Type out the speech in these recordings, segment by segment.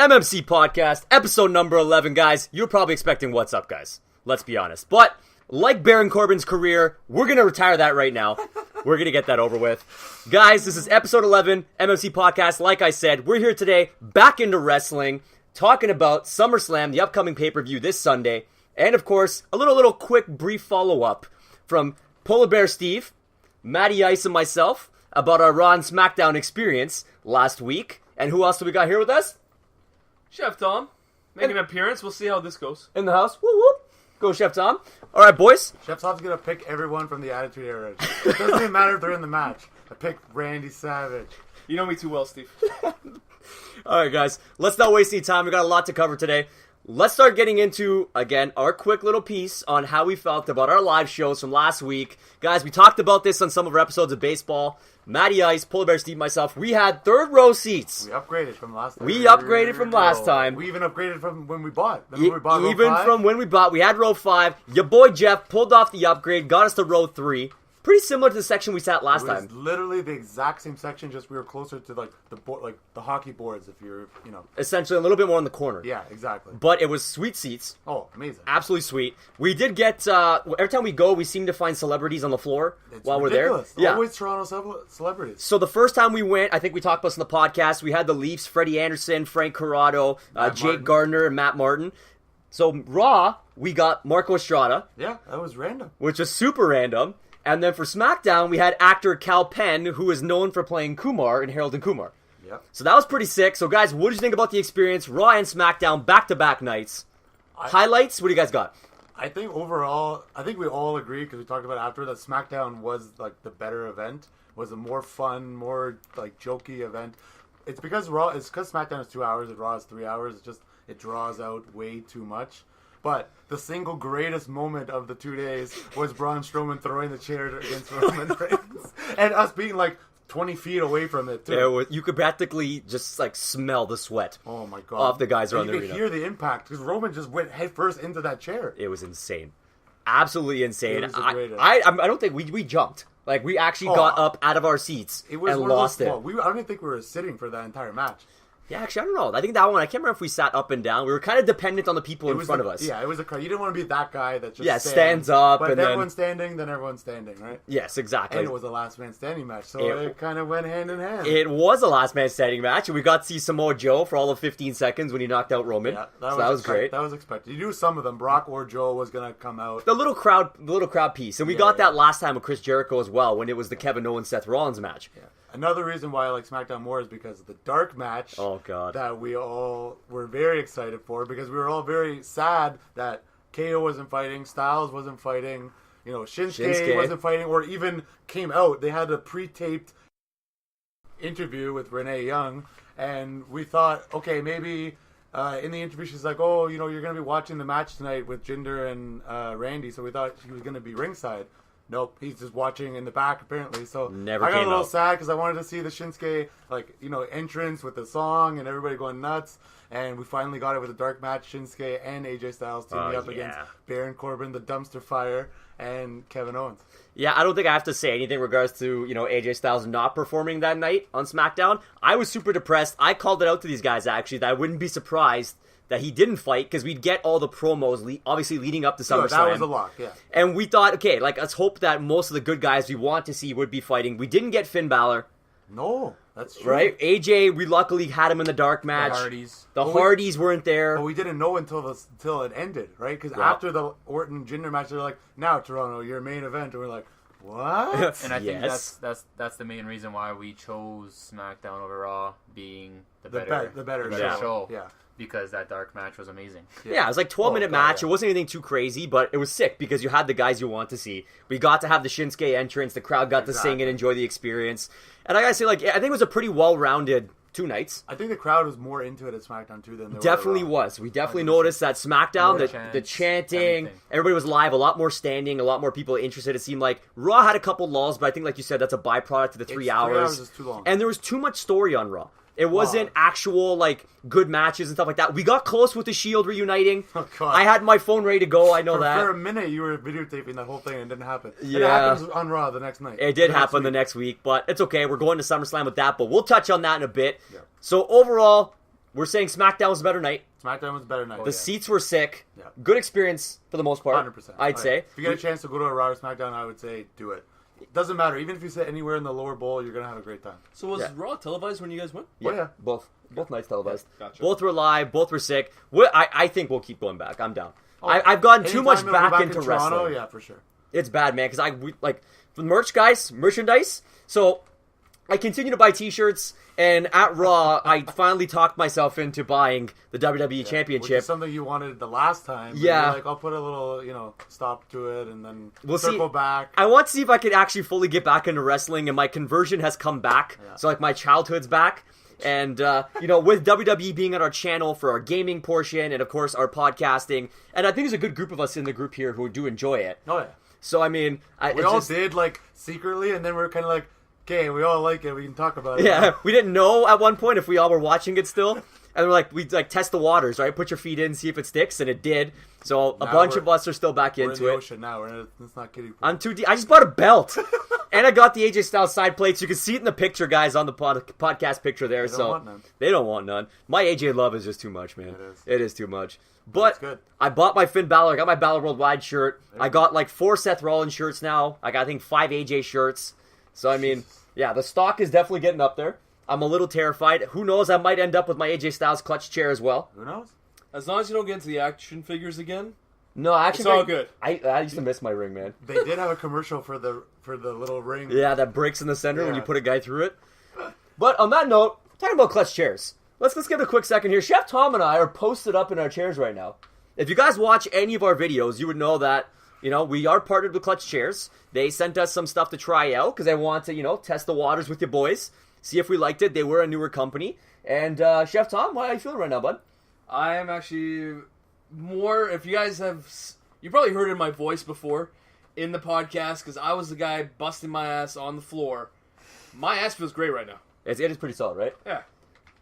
MMC Podcast, episode number 11, guys. You're probably expecting what's up, guys. Let's be honest. But, like Baron Corbin's career, we're going to retire that right now. We're going to get that over with. Guys, this is episode 11, MMC Podcast. Like I said, we're here today, back into wrestling, talking about SummerSlam, the upcoming pay-per-view this Sunday, and of course, a little quick, brief follow-up from PolarBear Steve, Matty Ice, and myself about our Raw and Smackdown experience last week. And who else do we got here with us? Chef Tom, making an appearance. We'll see how this goes. In the house. Woo woo. Go, Chef Tom. All right, boys. Chef Tom's going to pick everyone from the Attitude Era. It doesn't even matter if they're in the match. I picked Randy Savage. You know me too well, Steve. All right, guys. Let's not waste any time. We got a lot to cover today. Let's start getting into, again, our quick little piece on how we felt about our live shows from last week. Guys, we talked about this on some of our episodes of baseball. Matty Ice, PolarBear Steve, myself, we had third row seats. We upgraded from last time. We upgraded from last time. We even upgraded from when we bought. From when we bought. We had row 5. Your boy Jeff pulled off the upgrade, got us to row 3. Pretty similar to the section we sat last time. It was literally the exact same section, just we were closer to the hockey boards, if you're, essentially a little bit more in the corner. Yeah, exactly. But it was sweet seats. Oh, amazing. Absolutely sweet. We did get, every time we go, we seem to find celebrities on the floor while ridiculous. We're there. Yeah. Always Toronto celebrities. So the first time we went, I think we talked about this in the podcast, we had the Leafs, Freddie Anderson, Frank Corrado, Jake Gardner, and Matt Martin. So Raw, we got Marco Estrada. Yeah, that was random. Which was super random. And then for SmackDown, we had actor Cal Penn, who is known for playing Kumar in Harold and Kumar. Yep. So that was pretty sick. So guys, what did you think about the experience? Raw and SmackDown, back-to-back nights. Highlights? What do you guys got? I think overall, we all agree, because we talked about it after, that SmackDown was like the better event. Was a more fun, more like jokey event. It's because SmackDown is 2 hours and Raw is 3 hours. It draws out way too much. But the single greatest moment of the 2 days was Braun Strowman throwing the chair against Roman Reigns. And us being like 20 feet away from it, too. You could practically just like smell the sweat. Oh my God. Off the guys around the arena. You could hear the impact because Roman just went headfirst into that chair. It was insane. Absolutely insane. It was the I don't think we jumped. Like, we actually got up out of our seats and lost it. I don't even think we were sitting for that entire match. Yeah, actually, I don't know. I think that one, I can't remember if we sat up and down. We were kind of dependent on the people in front of us. Yeah, it was a crowd. You didn't want to be that guy that just stands up. But and if everyone's standing, then everyone's standing, right? Yes, exactly. And it was a last man standing match, so it kind of went hand in hand. It was a last man standing match, and we got to see Samoa Joe for all of 15 seconds when he knocked out Roman. Yeah, that was great. That was expected. You knew some of them. Brock or Joe was going to come out. The little crowd piece. And we got that last time with Chris Jericho as well, when it was the Kevin Owens Seth Rollins match. Yeah. Another reason why I like SmackDown more is because of the dark match. Oh, God. That we all were very excited for, because we were all very sad that KO wasn't fighting, Styles wasn't fighting, Shinsuke wasn't fighting, or even came out. They had a pre-taped interview with Renee Young, and we thought, okay, maybe in the interview she's like, oh, you're going to be watching the match tonight with Jinder and Randy, so we thought she was going to be ringside. Nope, he's just watching in the back apparently. So I got a little sad because I wanted to see the Shinsuke entrance with the song and everybody going nuts. And we finally got it with a dark match: Shinsuke and AJ Styles teaming up against Baron Corbin, the Dumpster Fire, and Kevin Owens. Yeah, I don't think I have to say anything in regards to AJ Styles not performing that night on SmackDown. I was super depressed. I called it out to these guys actually that I wouldn't be surprised that he didn't fight, because we'd get all the promos, obviously leading up to SummerSlam. That was a lock, yeah. And we thought, okay, let's hope that most of the good guys we want to see would be fighting. We didn't get Finn Balor. No, that's true. Right? AJ, we luckily had him in the dark match. The Hardys weren't there. But we didn't know until it ended, right? Because after the Orton-Jinder match, they're like, now, Toronto, your main event. And we're like, what? And I think that's the main reason why we chose SmackDown over Raw, being the better show. Yeah. Because that dark match was amazing. Yeah, it was like 12-minute match. Yeah. It wasn't anything too crazy, but it was sick because you had the guys you want to see. We got to have the Shinsuke entrance. The crowd got to sing and enjoy the experience. And I gotta say, I think it was a pretty well-rounded 2 nights. I think the crowd was more into it at SmackDown, too, than they definitely was. We definitely noticed that SmackDown, the chanting, everybody was live, a lot more standing, a lot more people interested. It seemed like Raw had a couple lulls, but I think, like you said, that's a byproduct of the 3 hours. 3 hours is too long. And there was too much story on Raw. It wasn't actual, good matches and stuff like that. We got close with the Shield reuniting. Oh, God. I had my phone ready to go. I know that. For a minute, you were videotaping that whole thing and it didn't happen. Yeah. It happened on Raw the next night. It did happen the next week, but it's okay. We're going to SummerSlam with that, but we'll touch on that in a bit. Yeah. So, overall, we're saying SmackDown was a better night. SmackDown was a better night. The seats were sick. Yeah. Good experience for the most part. 100%. I'd say. If you get a chance to go to a Raw or SmackDown, I would say do it. Doesn't matter. Even if you sit anywhere in the lower bowl, you're going to have a great time. So was Raw televised when you guys went? Yeah. Both nights televised. Gotcha. Both were live. Both were sick. I think we'll keep going back. I'm down. I've gotten too much back into Toronto, wrestling. yeah, for sure. It's bad, man, because for the merchandise. So I continue to buy T-shirts, and at Raw, I finally talked myself into buying the WWE Championship. Which is something you wanted the last time. Yeah. You're like, I'll put a little, stop to it, and then circle back. I want to see if I could actually fully get back into wrestling, and my conversion has come back. Yeah. So, my childhood's back. And, with WWE being on our channel for our gaming portion, and, of course, our podcasting, and I think there's a good group of us in the group here who do enjoy it. Oh, yeah. So, I mean... we all did, secretly, and then we're kind of like, okay, we all like it, we can talk about it. Yeah, we didn't know at one point if we all were watching it still. And we'd test the waters, right? Put your feet in, see if it sticks, and it did. So a bunch of us are still back into it. We're in the ocean now. It's not kiddie pool. I'm too deep. I just bought a belt. And I got the AJ Styles side plates. You can see it in the picture, guys, on the podcast picture there. They don't want none. They don't want none. My AJ love is just too much, man. It is too much. But good. I bought my Finn Balor. I got my Balor Worldwide shirt. I got 4 Seth Rollins shirts now. I got, I think, 5 AJ shirts. So, I mean, yeah, the stock is definitely getting up there. I'm a little terrified. Who knows? I might end up with my AJ Styles clutch chair as well. Who knows? As long as you don't get into the action figures again. No, actually, it's all good. I used to miss my ring, man. They did have a commercial for the little ring. Yeah, that breaks in the center when you put a guy through it. But on that note, talking about clutch chairs. Let's give it a quick second here. Chef Tom and I are posted up in our chairs right now. If you guys watch any of our videos, you would know that we are partnered with Clutch Chairs. They sent us some stuff to try out because they want to test the waters with you boys, see if we liked it. They were a newer company. And Chef Tom, how are you feeling right now, bud? I am actually more, if you guys you probably heard it in my voice before in the podcast because I was the guy busting my ass on the floor. My ass feels great right now. It is pretty solid, right? Yeah.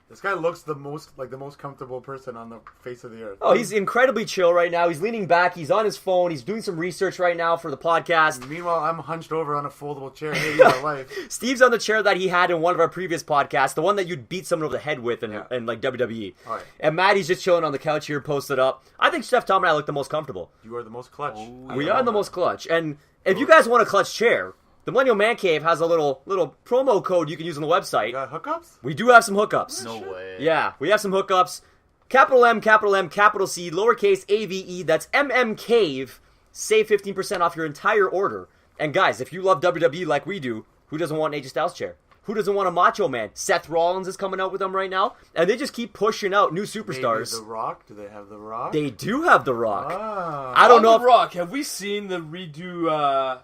This guy looks the most comfortable person on the face of the earth. Oh, he's incredibly chill right now. He's leaning back. He's on his phone. He's doing some research right now for the podcast. Meanwhile, I'm hunched over on a foldable chair hating my life. Steve's on the chair that he had in one of our previous podcasts, the one that you'd beat someone over the head with in WWE. All right. And Matty's just chilling on the couch here, posted up. I think Chef Tom and I look the most comfortable. You are the most clutch. We are the most clutch. And if you guys want a clutch chair, the Millennial ManCave has a little promo code you can use on the website. You got hookups? We do have some hookups. No way. Yeah, we have some hookups. Capital M, capital C, lowercase AVE. That's MMCave. Save 15% off your entire order. And guys, if you love WWE like we do, who doesn't want an AJ Styles chair? Who doesn't want a Macho Man? Seth Rollins is coming out with them right now. And they just keep pushing out new superstars. Maybe The Rock? Do they have The Rock? They do have The Rock. Ah. I don't know The Rock, have we seen the redo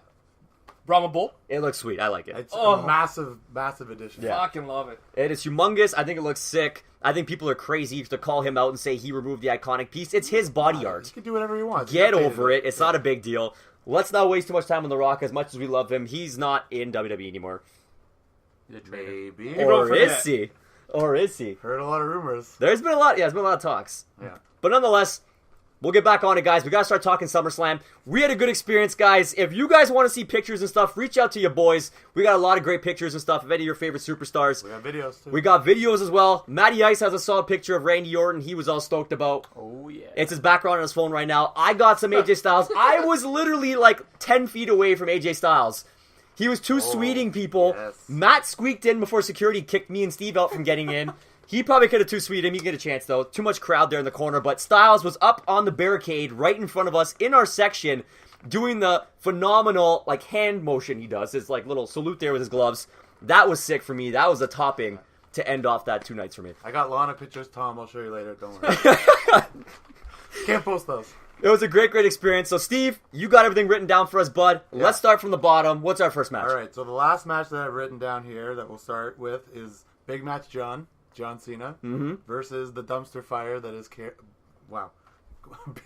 Brahma Bull? It looks sweet. I like it. It's a massive addition. Yeah. Fucking love it. It is humongous. I think it looks sick. I think people are crazy to call him out and say he removed the iconic piece. It's his body art. He can do whatever he wants. Get over it. It's not a big deal. Let's not waste too much time on The Rock. As much as we love him, he's not in WWE anymore. Maybe. Or is he? Or is he? Heard a lot of rumors. There's been a lot of talks. Yeah. But nonetheless, we'll get back on it, guys. We got to start talking SummerSlam. We had a good experience, guys. If you guys want to see pictures and stuff, reach out to your boys. We got a lot of great pictures and stuff of any of your favorite superstars. We got videos, too. We got videos as well. Matty Ice has a solid picture of Randy Orton. He was all stoked about. Oh, yeah. It's his background on his phone right now. I got some AJ Styles. I was literally 10 feet away from AJ Styles. He was two-sweeting people. Yes. Matt squeaked in before security kicked me and Steve out from getting in. He probably could have two-sweeted him. He get a chance, though. Too much crowd there in the corner. But Styles was up on the barricade right in front of us in our section doing the phenomenal hand motion he does. His little salute there with his gloves. That was sick for me. That was a topping to end off that 2 nights for me. I got Lana pictures, Tom. I'll show you later. Don't worry. Can't post those. It was a great experience. So, Steve, you got everything written down for us, bud. Yeah. Let's start from the bottom. What's our first match? All right, so the last match that I've written down here that we'll start with is Big Match John Cena, versus the dumpster fire that is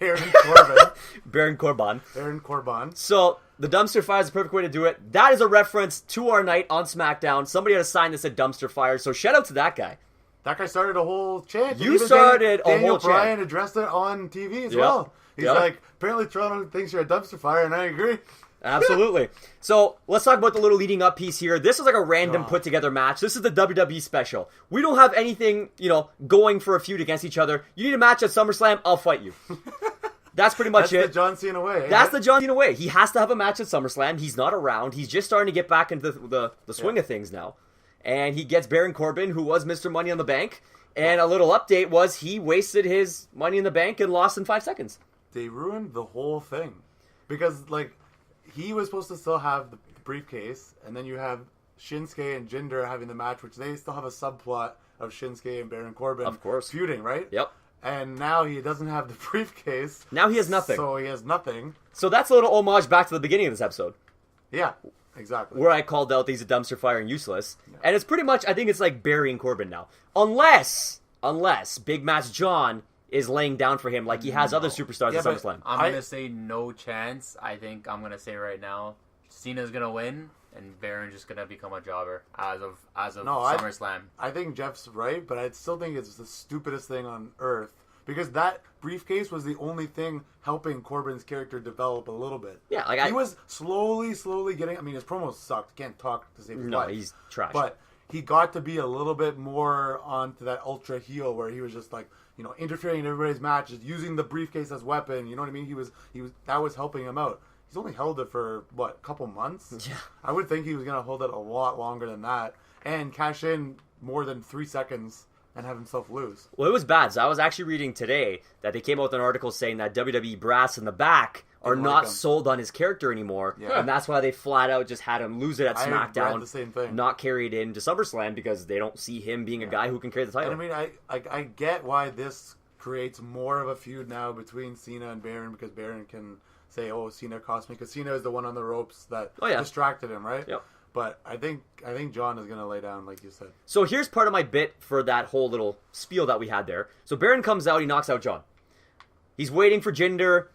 Baron Corbin. Baron Corbin. So, the dumpster fire is the perfect way to do it. That is a reference to our night on SmackDown. Somebody had a sign that said dumpster fire, so shout out to that guy. That guy started a whole chant. You started a whole chant. Daniel Bryan addressed it on TV as well. He's like, apparently Toronto thinks you're a dumpster fire, and I agree. Absolutely. So let's talk about the little leading up piece here. This is like a random put together match. This is the WWE special. We don't have anything, going for a feud against each other. You need a match at SummerSlam, I'll fight you. That's pretty much it. That's the John Cena way. That's the John Cena way. He has to have a match at SummerSlam. He's not around. He's just starting to get back into the swing of things now. And he gets Baron Corbin, who was Mr. Money in the Bank. And a little update was he wasted his Money in the Bank and lost in 5 seconds. They ruined the whole thing. Because, he was supposed to still have the briefcase, and then you have Shinsuke and Jinder having the match, which they still have a subplot of Shinsuke and Baron Corbin of course. feuding, right? Yep. And now he doesn't have the briefcase. Now he has nothing. So he has nothing. So that's a little homage back to the beginning of this episode. Yeah, exactly. Where I called out that he's a dumpster fire and useless. Yeah. And it's pretty much, I think it's like burying Corbin now. Unless Big Match John is laying down for him like he has other superstars at SummerSlam. I'm going to say no chance. I think I'm going to say right now, Cena's going to win. And Baron's just gonna become a jobber as of SummerSlam. I think Jeff's right, but I still think it's the stupidest thing on earth because that briefcase was the only thing helping Corbin's character develop a little bit. Yeah, he was slowly getting. I mean, his promos sucked. Can't talk to save his life. No, he's trash. But he got to be a little bit more onto that ultra heel where he was just interfering in everybody's matches, using the briefcase as weapon. You know what I mean? He was that was helping him out. He's only held it for, a couple months? Yeah. I would think he was going to hold it a lot longer than that and cash in more than 3 seconds and have himself lose. Well, it was bad. So I was actually reading today that they came out with an article saying that WWE brass in the back are not sold on his character anymore. Yeah. And that's why they flat out just had him lose it at Smackdown. I read the same thing. Not carry it into SummerSlam because they don't see him being a guy who can carry the title. And I mean, I get why this creates more of a feud now between Cena and Baron because Baron can say, "Oh, Cena cost me," because Cena is the one on the ropes that distracted him, right? Yep. But I think John is going to lay down, like you said. So here's part of my bit for that whole little spiel that we had there. So Baron comes out, he knocks out John. He's waiting for Jinder.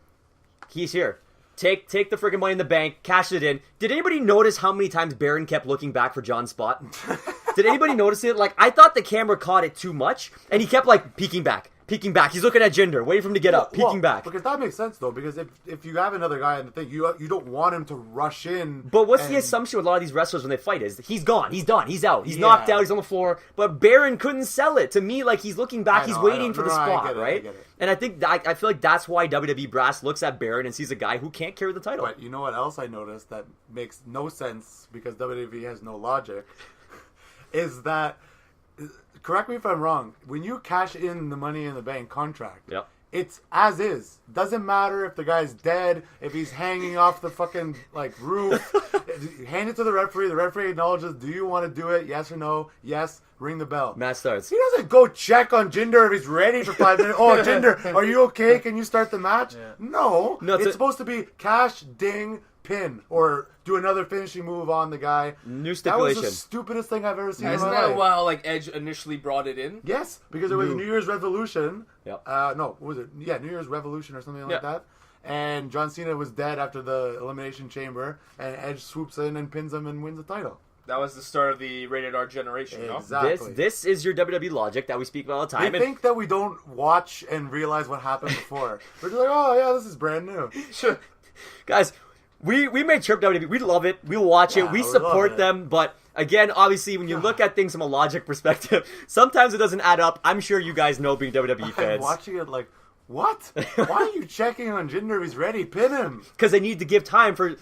He's here. Take the freaking Money in the Bank, cash it in. Did anybody notice how many times Baron kept looking back for John's spot? Did anybody notice it? I thought the camera caught it too much, and he kept peeking back. He's looking at Jinder, waiting for him to get up, peeking back. Because that makes sense, though, because if you have another guy in the thing, you don't want him to rush in. But what's the assumption with a lot of these wrestlers when they fight is he's gone, he's done, he's out, he's knocked out, he's on the floor. But Baron couldn't sell it to me he's looking back, he's waiting for the spot, right? I get it. And I feel like that's why WWE brass looks at Baron and sees a guy who can't carry the title. But you know what else I noticed that makes no sense because WWE has no logic is that. Correct me if I'm wrong. When you cash in the Money in the Bank contract, it's as is. Doesn't matter if the guy's dead, if he's hanging off the fucking roof. Hand it to the referee. The referee acknowledges, do you want to do it? Yes or no? Yes. Ring the bell. Match starts. He doesn't go check on Jinder if he's ready for 5 minutes. Oh, Jinder, are you okay? Can you start the match? Yeah. No. It's supposed to be cash, ding, pin, or do another finishing move on the guy. New stipulation. That was the stupidest thing I've ever seen. Isn't that how Edge initially brought it in? Yes, because it was New Year's Revolution. Yep. No, what was it? Yeah, New Year's Revolution or something like that. And John Cena was dead after the Elimination Chamber, and Edge swoops in and pins him and wins the title. That was the start of the rated R generation, exactly. This is your WWE logic that we speak about all the time. They think that we don't watch and realize what happened before. We're just like, oh yeah, this is brand new. Sure. Guys, we made Trip WWE. We love it. We'll watch it. We support them. But again, obviously, when you look at things from a logic perspective, sometimes it doesn't add up. I'm sure you guys know being WWE fans. I'm watching it what? Why are you checking on Jinder if he's ready? Pin him. Because they need to give time for,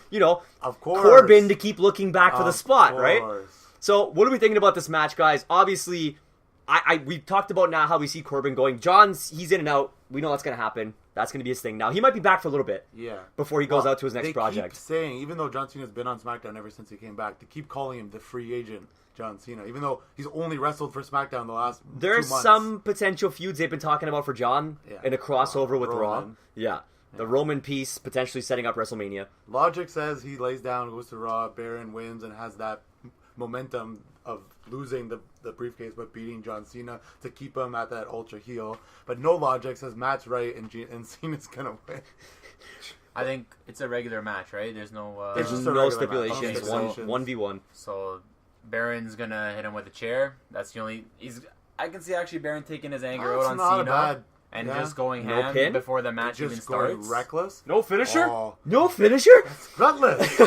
of course, Corbin to keep looking back for the spot, right? So what are we thinking about this match, guys? Obviously, we talked about now how we see Corbin going. He's in and out. We know that's going to happen. That's going to be his thing. Now, he might be back for a little bit. Yeah. Before he goes out to his next project. They keep saying, even though John Cena's been on SmackDown ever since he came back, they keep calling him the free agent John Cena, even though he's only wrestled for SmackDown the last 2 months. There's some potential feuds they've been talking about for John in a crossover with Raw. Yeah. The Roman piece potentially setting up WrestleMania. Logic says he lays down, goes to Raw, Baron wins, and has that momentum of losing the briefcase but beating John Cena to keep him at that ultra heel. But no logic says Matt's right and Cena's going to win. I think it's a regular match, right? There's no... There's no stipulations. 1v1. So Baron's going to hit him with a chair. That's the only... I can see actually Baron taking his anger out on Cena. and just going No ham pin? before the match even Just going starts. reckless. No finisher? Oh, No finisher? gutless.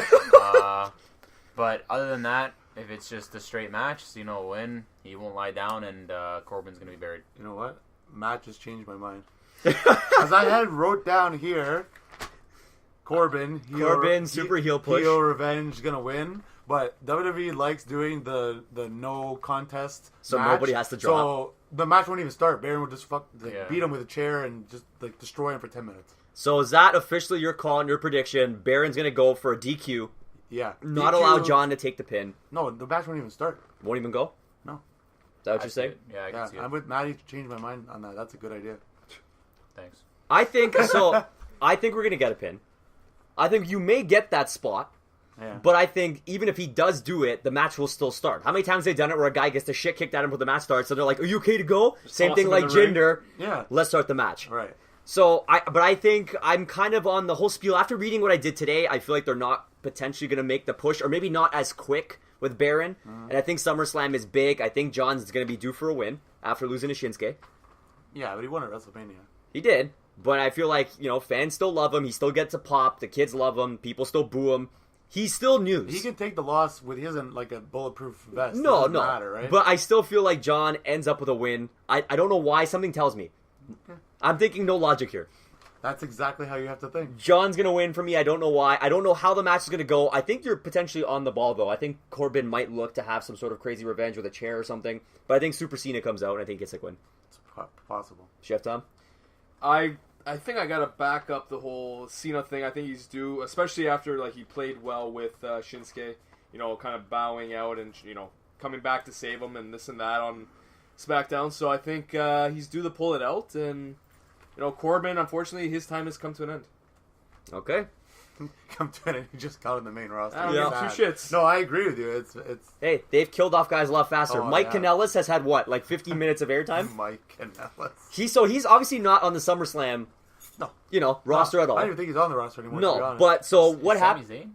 But other than that, if it's just a straight match, Cena will win. He won't lie down, and Corbin's gonna be buried. You know what? Matt just changed my mind. As I had wrote down here, Corbin, super heel push. Heel revenge gonna win. But WWE likes doing the no contest So match. nobody has to drop. So the match won't even start. Baron will just Yeah. beat him with a chair and just destroy him for 10 minutes. So is that officially your call and your prediction? Baron's going to go for a DQ. Yeah. Not DQ allow John to take the pin. No, the match won't even start. Won't even go? No. Is that what you're saying? Yeah, I can see it. I'm with Matty to change my mind on that. That's a good idea. Thanks. I think so. I think we're going to get a pin. I think you may get that spot. Yeah. But I think even if he does do it, the match will still start. How many times have they done it where a guy gets the shit kicked out of him before the match starts? So they're like, "Are you okay to go?" Same toss thing him like in the ring. Jinder. Yeah. Let's start the match. Right. So, I think I'm kind of on the whole spiel. After reading what I did today, I feel like they're not potentially going to make the push, or maybe not as quick with Baron. And I think SummerSlam is big. I think John's going to be due for a win after losing to Shinsuke. Yeah, but he won at WrestleMania. He did. But I feel like, fans still love him. He still gets a pop. The kids love him. People still boo him. He's still news. He can take the loss with his like a bulletproof vest. No, Doesn't no. matter, right? But I still feel like John ends up with a win. I don't know why. Something tells me. I'm thinking no logic here. That's exactly how you have to think. John's going to win for me. I don't know why. I don't know how the match is going to go. I think you're potentially on the ball, though. I think Corbin might look to have some sort of crazy revenge with a chair or something. But I think Super Cena comes out, and I think he gets a win. It's possible. Chef Tom? I think I gotta back up the whole Cena thing. I think he's due, especially after he played well with Shinsuke. Kind of bowing out and coming back to save him and this and that on SmackDown. So I think he's due to pull it out. And Corbin, unfortunately, his time has come to an end. Okay. Come to it, and he just got on the main roster. I don't Yeah. give two shits. No, I agree with you. It's Hey, they've killed off guys a lot faster. Oh, Mike yeah. Kanellis has had, 15 minutes of airtime? Mike Kanellis. He's obviously not on the SummerSlam, roster at all. I don't even think he's on the roster anymore. to be No, honest. but so Is what Sami happened? Zayn?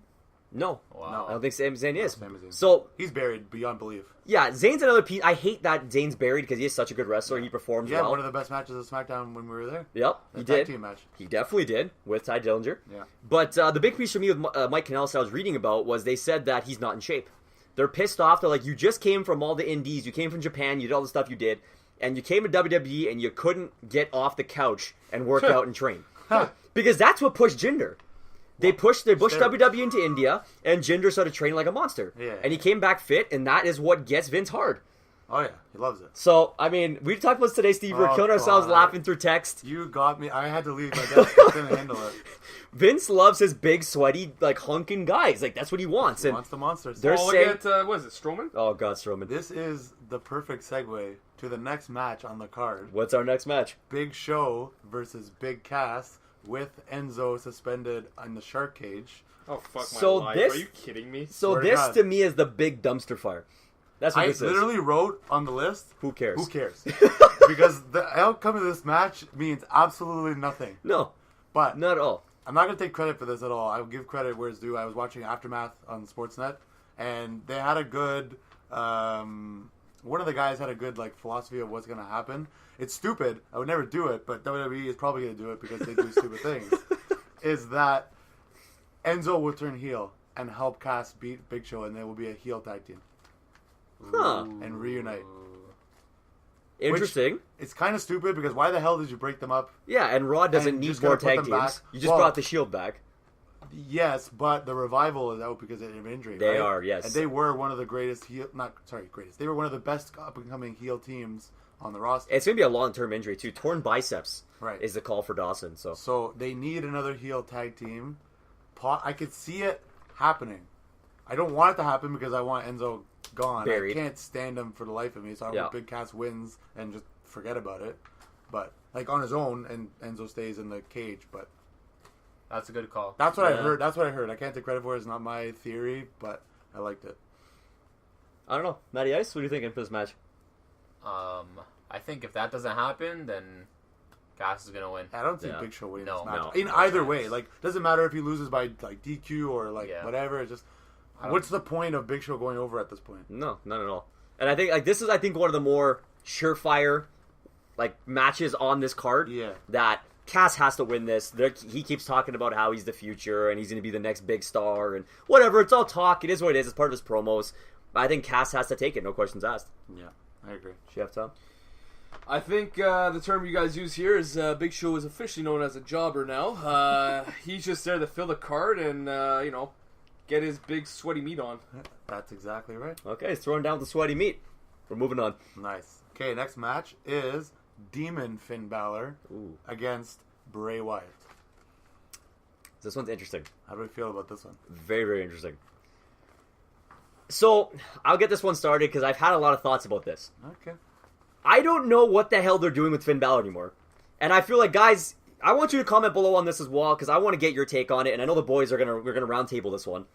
No. Wow. I don't think Sami Zayn is. Sami Zayn. So, he's buried beyond belief. yeah, Zayn's another piece. I hate that Zayn's buried because he is such a good wrestler. He performs He had well. one of the best matches of SmackDown when we were there. Yep, he The tag did. team match. He definitely did with Ty Dillinger. Yeah. But the big piece for me with Mike Kanellis I was reading about was they said that he's not in shape. They're pissed off. They're like, you just came from all the indies. You came from Japan. You did all the stuff you did. And you came to WWE and you couldn't get off the couch and work out and train. Because that's what pushed Jinder. They pushed WWE into India, and Jinder started training like a monster. Yeah. And he came back fit, and that is what gets Vince hard. Oh yeah, he loves it. So, I mean, we talked about this today, Steve. We're Oh, killing ourselves God. laughing through text. You got me. I had to leave my desk. I couldn't handle it. Vince loves his big, sweaty, hunking guys. That's what he wants. He And wants the monsters. They're Oh, look saying... at, what is it, Strowman? Oh, God, Strowman. This is the perfect segue to the next match on the card. What's our next match? Big Show versus Big Cass with Enzo suspended in the shark cage. Oh, fuck my So life. this- Are you kidding me? So Swear to this, God. to me, is the big dumpster fire. That's what I this is. literally wrote on the list, Who cares? who cares? Because the outcome of this match means absolutely nothing. No, But not at all. I'm not going to take credit for this at all. I will give credit where it's due. I was watching Aftermath on Sportsnet, and they had a good... one of the guys had a good philosophy of what's going to happen. It's stupid. I would never do it, but WWE is probably going to do it because they do stupid things. Is that Enzo will turn heel and help Cass beat Big Show, and they will be a heel tag team Huh. and reunite. Interesting. It's kind of stupid because why the hell did you break them up? Yeah, and Raw doesn't And need just more gotta put tag them teams. back. You just Well- brought the Shield back. Yes, but the Revival is out because of injury. They right? are, yes. And they were one of the greatest heel, greatest. They were one of the best up and coming heel teams on the roster. It's going to be a long-term injury, too. Torn biceps Right. is the call for Dawson. So So they need another heel tag team. I could see it happening. I don't want it to happen because I want Enzo gone. Buried. I can't stand him for the life of me. So I Yeah. hope Big Cass wins and just forget about it. But on his own, and Enzo stays in the cage. But That's a good call. that's what I Yeah. heard. That's what I heard. I can't take credit for it. It's not my theory, but I liked it. I don't know. Matty Ice, what are you thinking for this match? I think if that doesn't happen, then Cass is gonna win. I don't see Yeah. Big Show winning No, this match. no. In No either chance. way, doesn't matter if he loses by DQ or Yeah. whatever. It's just I don't- what's the point of Big Show going over at this point? No, not at all. And I think this is one of the more surefire like matches on this card. Yeah. That Cass has to win this. He keeps talking about how he's the future and he's going to be the next big star and whatever. It's all talk. It is what it is. It's part of his promos. But I think Cass has to take it. No questions asked. Yeah, I agree. Chef Tom? I think the term you guys use here is Big Show is officially known as a jobber now. He's just there to fill the card and, get his big sweaty meat on. That's exactly right. Okay, he's throwing down the sweaty meat. We're moving on. Nice. Okay, next match is Demon Finn Balor against Bray Wyatt. This one's interesting. How do we feel about this one? Very, very interesting. So, I'll get this one started because I've had a lot of thoughts about this. Okay. I don't know what the hell they're doing with Finn Balor anymore. And I feel like, guys, I want you to comment below on this as well because I want to get your take on it. And I know the boys we're gonna roundtable this one.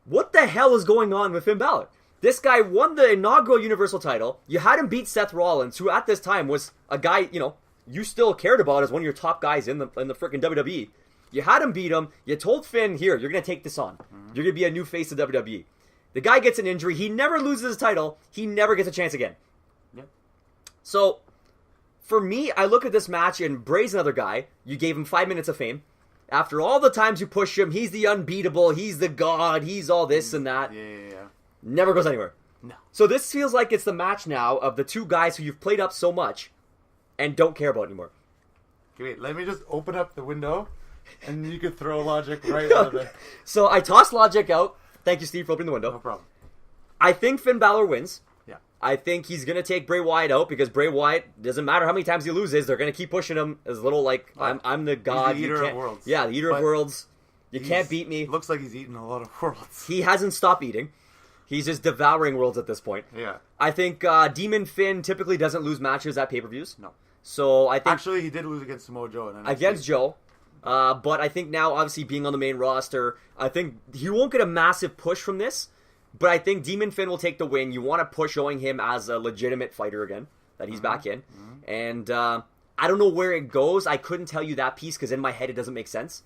What the hell is going on with Finn Balor? This guy won the inaugural Universal title. You had him beat Seth Rollins, who at this time was a guy, you still cared about as one of your top guys in the freaking WWE. You had him beat him. You told Finn, here, you're going to take this on. You're going to be a new face of WWE. The guy gets an injury. He never loses his title. He never gets a chance again. Yeah. So, for me, I look at this match, and Bray's another guy. You gave him 5 minutes of fame. After all the times you push him, he's the unbeatable, he's the god, he's all this and that. Yeah. Never goes anywhere. No. So this feels like it's the match now of the two guys who you've played up so much and don't care about anymore. Okay, wait, let me just open up the window, and you could throw Logic right out of there. So I tossed Logic out. Thank you, Steve, for opening the window. No problem. I think Finn Balor wins. Yeah. I think he's going to take Bray Wyatt out because Bray Wyatt, doesn't matter how many times he loses, they're going to keep pushing him as little like, I'm the god. He's the eater of worlds. Yeah, the eater of worlds. You can't beat me. Looks like he's eating a lot of worlds. He hasn't stopped eating. He's just devouring worlds at this point. Yeah. I think Demon Finn typically doesn't lose matches at pay-per-views. No. So I think... Actually, he did lose against Samoa Joe. Against Joe. But I think now, obviously, being on the main roster, I think he won't get a massive push from this. But I think Demon Finn will take the win. You want to push showing him as a legitimate fighter again, that he's back in. And I don't know where it goes. I couldn't tell you that piece because in my head it doesn't make sense.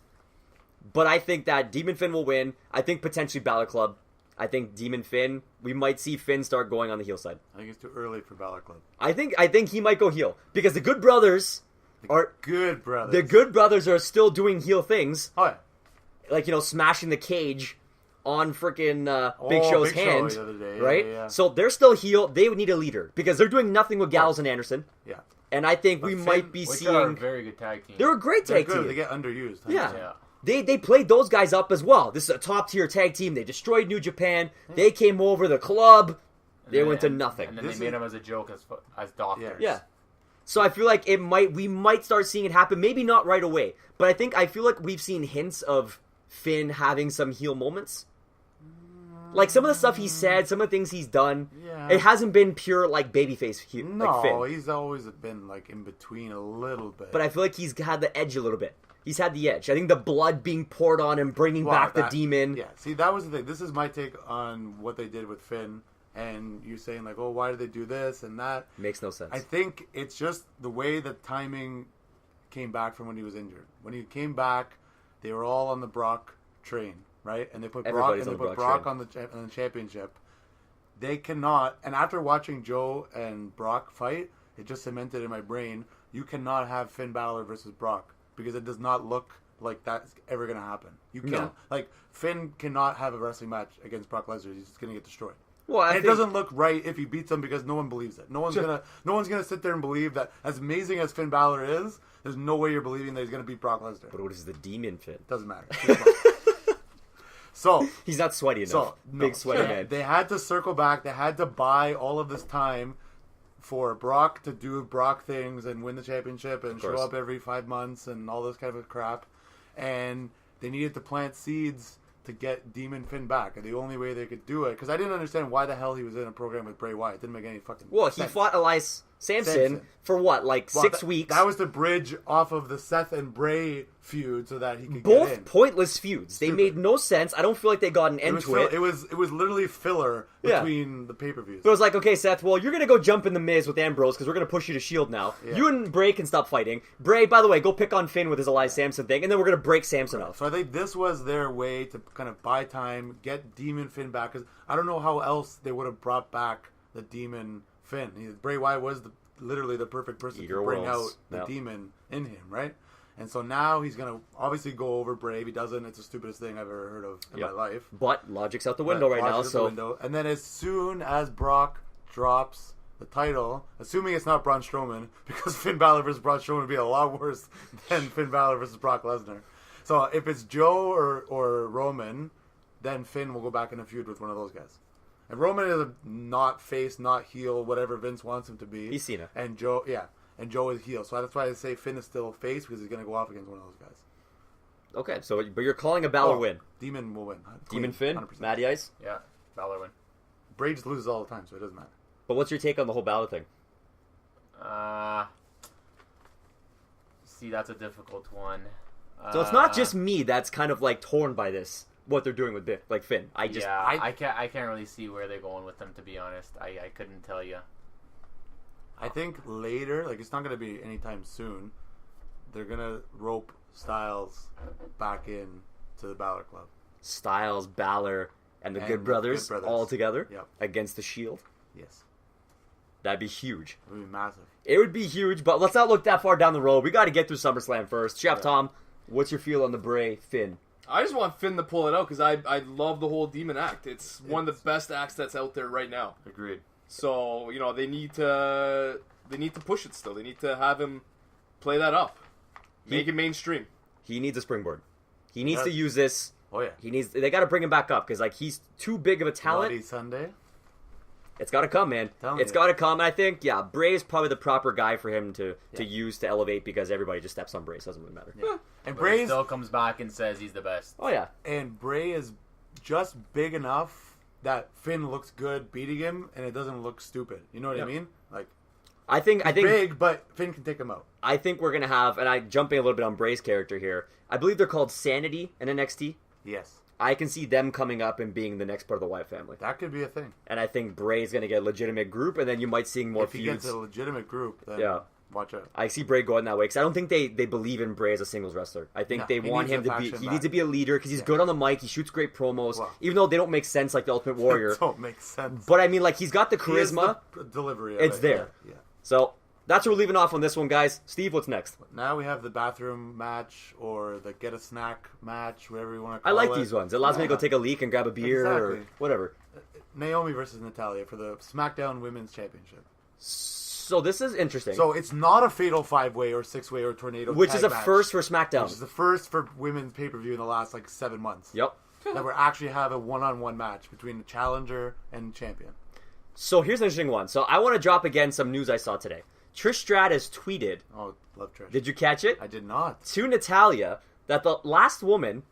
But I think that Demon Finn will win. I think potentially Balor Club. I think Demon Finn, we might see Finn start going on the heel side. I think it's too early for Balor Club. I think he might go heel because the Good Brothers are good brothers. The Good Brothers are still doing heel things. Oh yeah. Like, smashing the cage on freaking Big Show's hand, the other day. right? Yeah. So they're still heel. They would need a leader because they're doing nothing with Gallows and Anderson. Yeah. And I think we Finn, might be which are a seeing. very good tag team. They're a great They're tag good. team. They get underused. Yeah. They played those guys up as well. This is a top tier tag team. They destroyed New Japan. They came over the club. They went to nothing. And then they made them as a joke as doctors. Yeah. So I feel like we might start seeing it happen. Maybe not right away, but I feel like we've seen hints of Finn having some heel moments. Like some of the stuff he said, some of the things he's done. Yeah. It hasn't been pure like babyface No, like Finn. he's always been like in between a little bit. But I feel like he's had the edge a little bit. He's had the edge. I think the blood being poured on him, bringing back the demon. Yeah, see, that was the thing. This is my take on what they did with Finn. And you saying, like, oh, why did they do this and that? Makes no sense. I think it's just the way the timing came back from when he was injured. When he came back, they were all on the Brock train, right? And they put Brock on the championship. They cannot, and after watching Joe and Brock fight, it just cemented in my brain, you cannot have Finn Balor versus Brock. Because it does not look like that's ever going to happen. You can't. No. Like, Finn cannot have a wrestling match against Brock Lesnar. He's just going to get destroyed. Well, it doesn't look right if he beats him because no one believes it. No one's gonna sit there and believe that as amazing as Finn Balor is, there's no way you're believing that he's going to beat Brock Lesnar. But what is the demon Finn? Doesn't matter. So he's not sweaty enough. Big sweaty man. They had to circle back. They had to buy all of this time for Brock to do Brock things and win the championship and show up every 5 months and all this kind of crap. And they needed to plant seeds to get Demon Finn back. And the only way they could do it, because I didn't understand why the hell he was in a program with Bray Wyatt. It didn't make any fucking sense. He fought Elias Samson for what, like 6 weeks? That was the bridge off of the Seth and Bray feud so that he could Both get in. Pointless feuds. They made no sense. I don't feel like they got an end to it. It was literally filler between the pay-per-views. It was like, okay, Seth, well, you're going to go jump in the Miz with Ambrose because we're going to push you to S.H.I.E.L.D. now. Yeah. You and Bray can stop fighting. Bray, by the way, go pick on Finn with his Elias Samson thing, and then we're going to break Samson off. So I think this was their way to kind of buy time, get Demon Finn back, because I don't know how else they would have brought back the Demon Finn. Bray Wyatt was literally the perfect person Eater to bring worlds. out the Yep. demon in him, right? And so now he's going to obviously go over Bray. If he doesn't, it's the stupidest thing I've ever heard of in Yep. my life. But logic's out the window right now. So And then as soon as Brock drops the title, assuming it's not Braun Strowman, because Finn Balor versus Braun Strowman would be a lot worse than Finn Balor versus Brock Lesnar. So if it's Joe or Roman, then Finn will go back in a feud with one of those guys. And Roman is a not face, not heel, whatever Vince wants him to be. He's Cena. And Joe is heel. So that's why I say Finn is still face, because he's going to go off against one of those guys. okay, so but you're calling a Balor win. Demon will win. Demon Finn, 100%. Matty Ice. Yeah, Balor win. Bray just loses all the time, so it doesn't matter. But what's your take on the whole Balor thing? See, that's a difficult one. So it's not just me that's kind of like torn by this. What they're doing with Finn. I can't really see where they're going with them, to be honest. I couldn't tell you. I think later, like it's not going to be anytime soon, they're going to rope Styles back in to the Balor Club. Styles, Balor, and the Good Brothers all together against the Shield. Yes. That'd be huge. It would be massive. It would be huge, but let's not look that far down the road. We got to get through SummerSlam first. Chef Tom, what's your feel on the Bray Finn? I just want Finn to pull it out because I love the whole demon act. It's one of the best acts that's out there right now. Agreed. So they need to push it still. They need to have him play that up, make it mainstream. He needs a springboard. He needs to use this. Oh yeah. They got to bring him back up because like he's too big of a talent. Bloody Sunday. It's got to come, man. It's got to come. And I think Bray is probably the proper guy for him to use to elevate because everybody just steps on Bray. So it doesn't really matter. Yeah. And But Bray he still comes back and says he's the best. Oh yeah. And Bray is just big enough that Finn looks good beating him, and it doesn't look stupid. You know what I mean? Like, I think big, but Finn can take him out. I think we're gonna have, and I jumping a little bit on Bray's character here. I believe they're called Sanity in NXT. Yes. I can see them coming up and being the next part of the Wyatt family. That could be a thing. And I think Bray's going to get a legitimate group, and then you might see more feuds. If he gets a legitimate group, then watch out. I see Bray going that way, because I don't think they believe in Bray as a singles wrestler. I think they want him to be... He needs to be a leader, because he's good on the mic, he shoots great promos, even though they don't make sense like the Ultimate Warrior. Don't make sense. But I mean, like, he's got the charisma. The delivery of it's there. Yeah. So... That's what we're leaving off on this one, guys. Steve, what's next? Now we have the bathroom match or the get a snack match, whatever you want to call it. I like these ones. It allows me to go take a leak and grab a beer or whatever. Naomi versus Natalya for the Smackdown Women's Championship. So this is interesting. So it's not a fatal 5-way or 6-way or tornado which is a match, first for SmackDown. Which is the first for women's pay-per-view in the last 7 months. Yep. That we actually have a one-on-one match between the challenger and champion. So here's an interesting one. So I want to drop again some news I saw today. Trish Stratus tweeted. Oh, love Trish. Did you catch it? I did not. To Natalya, that the last woman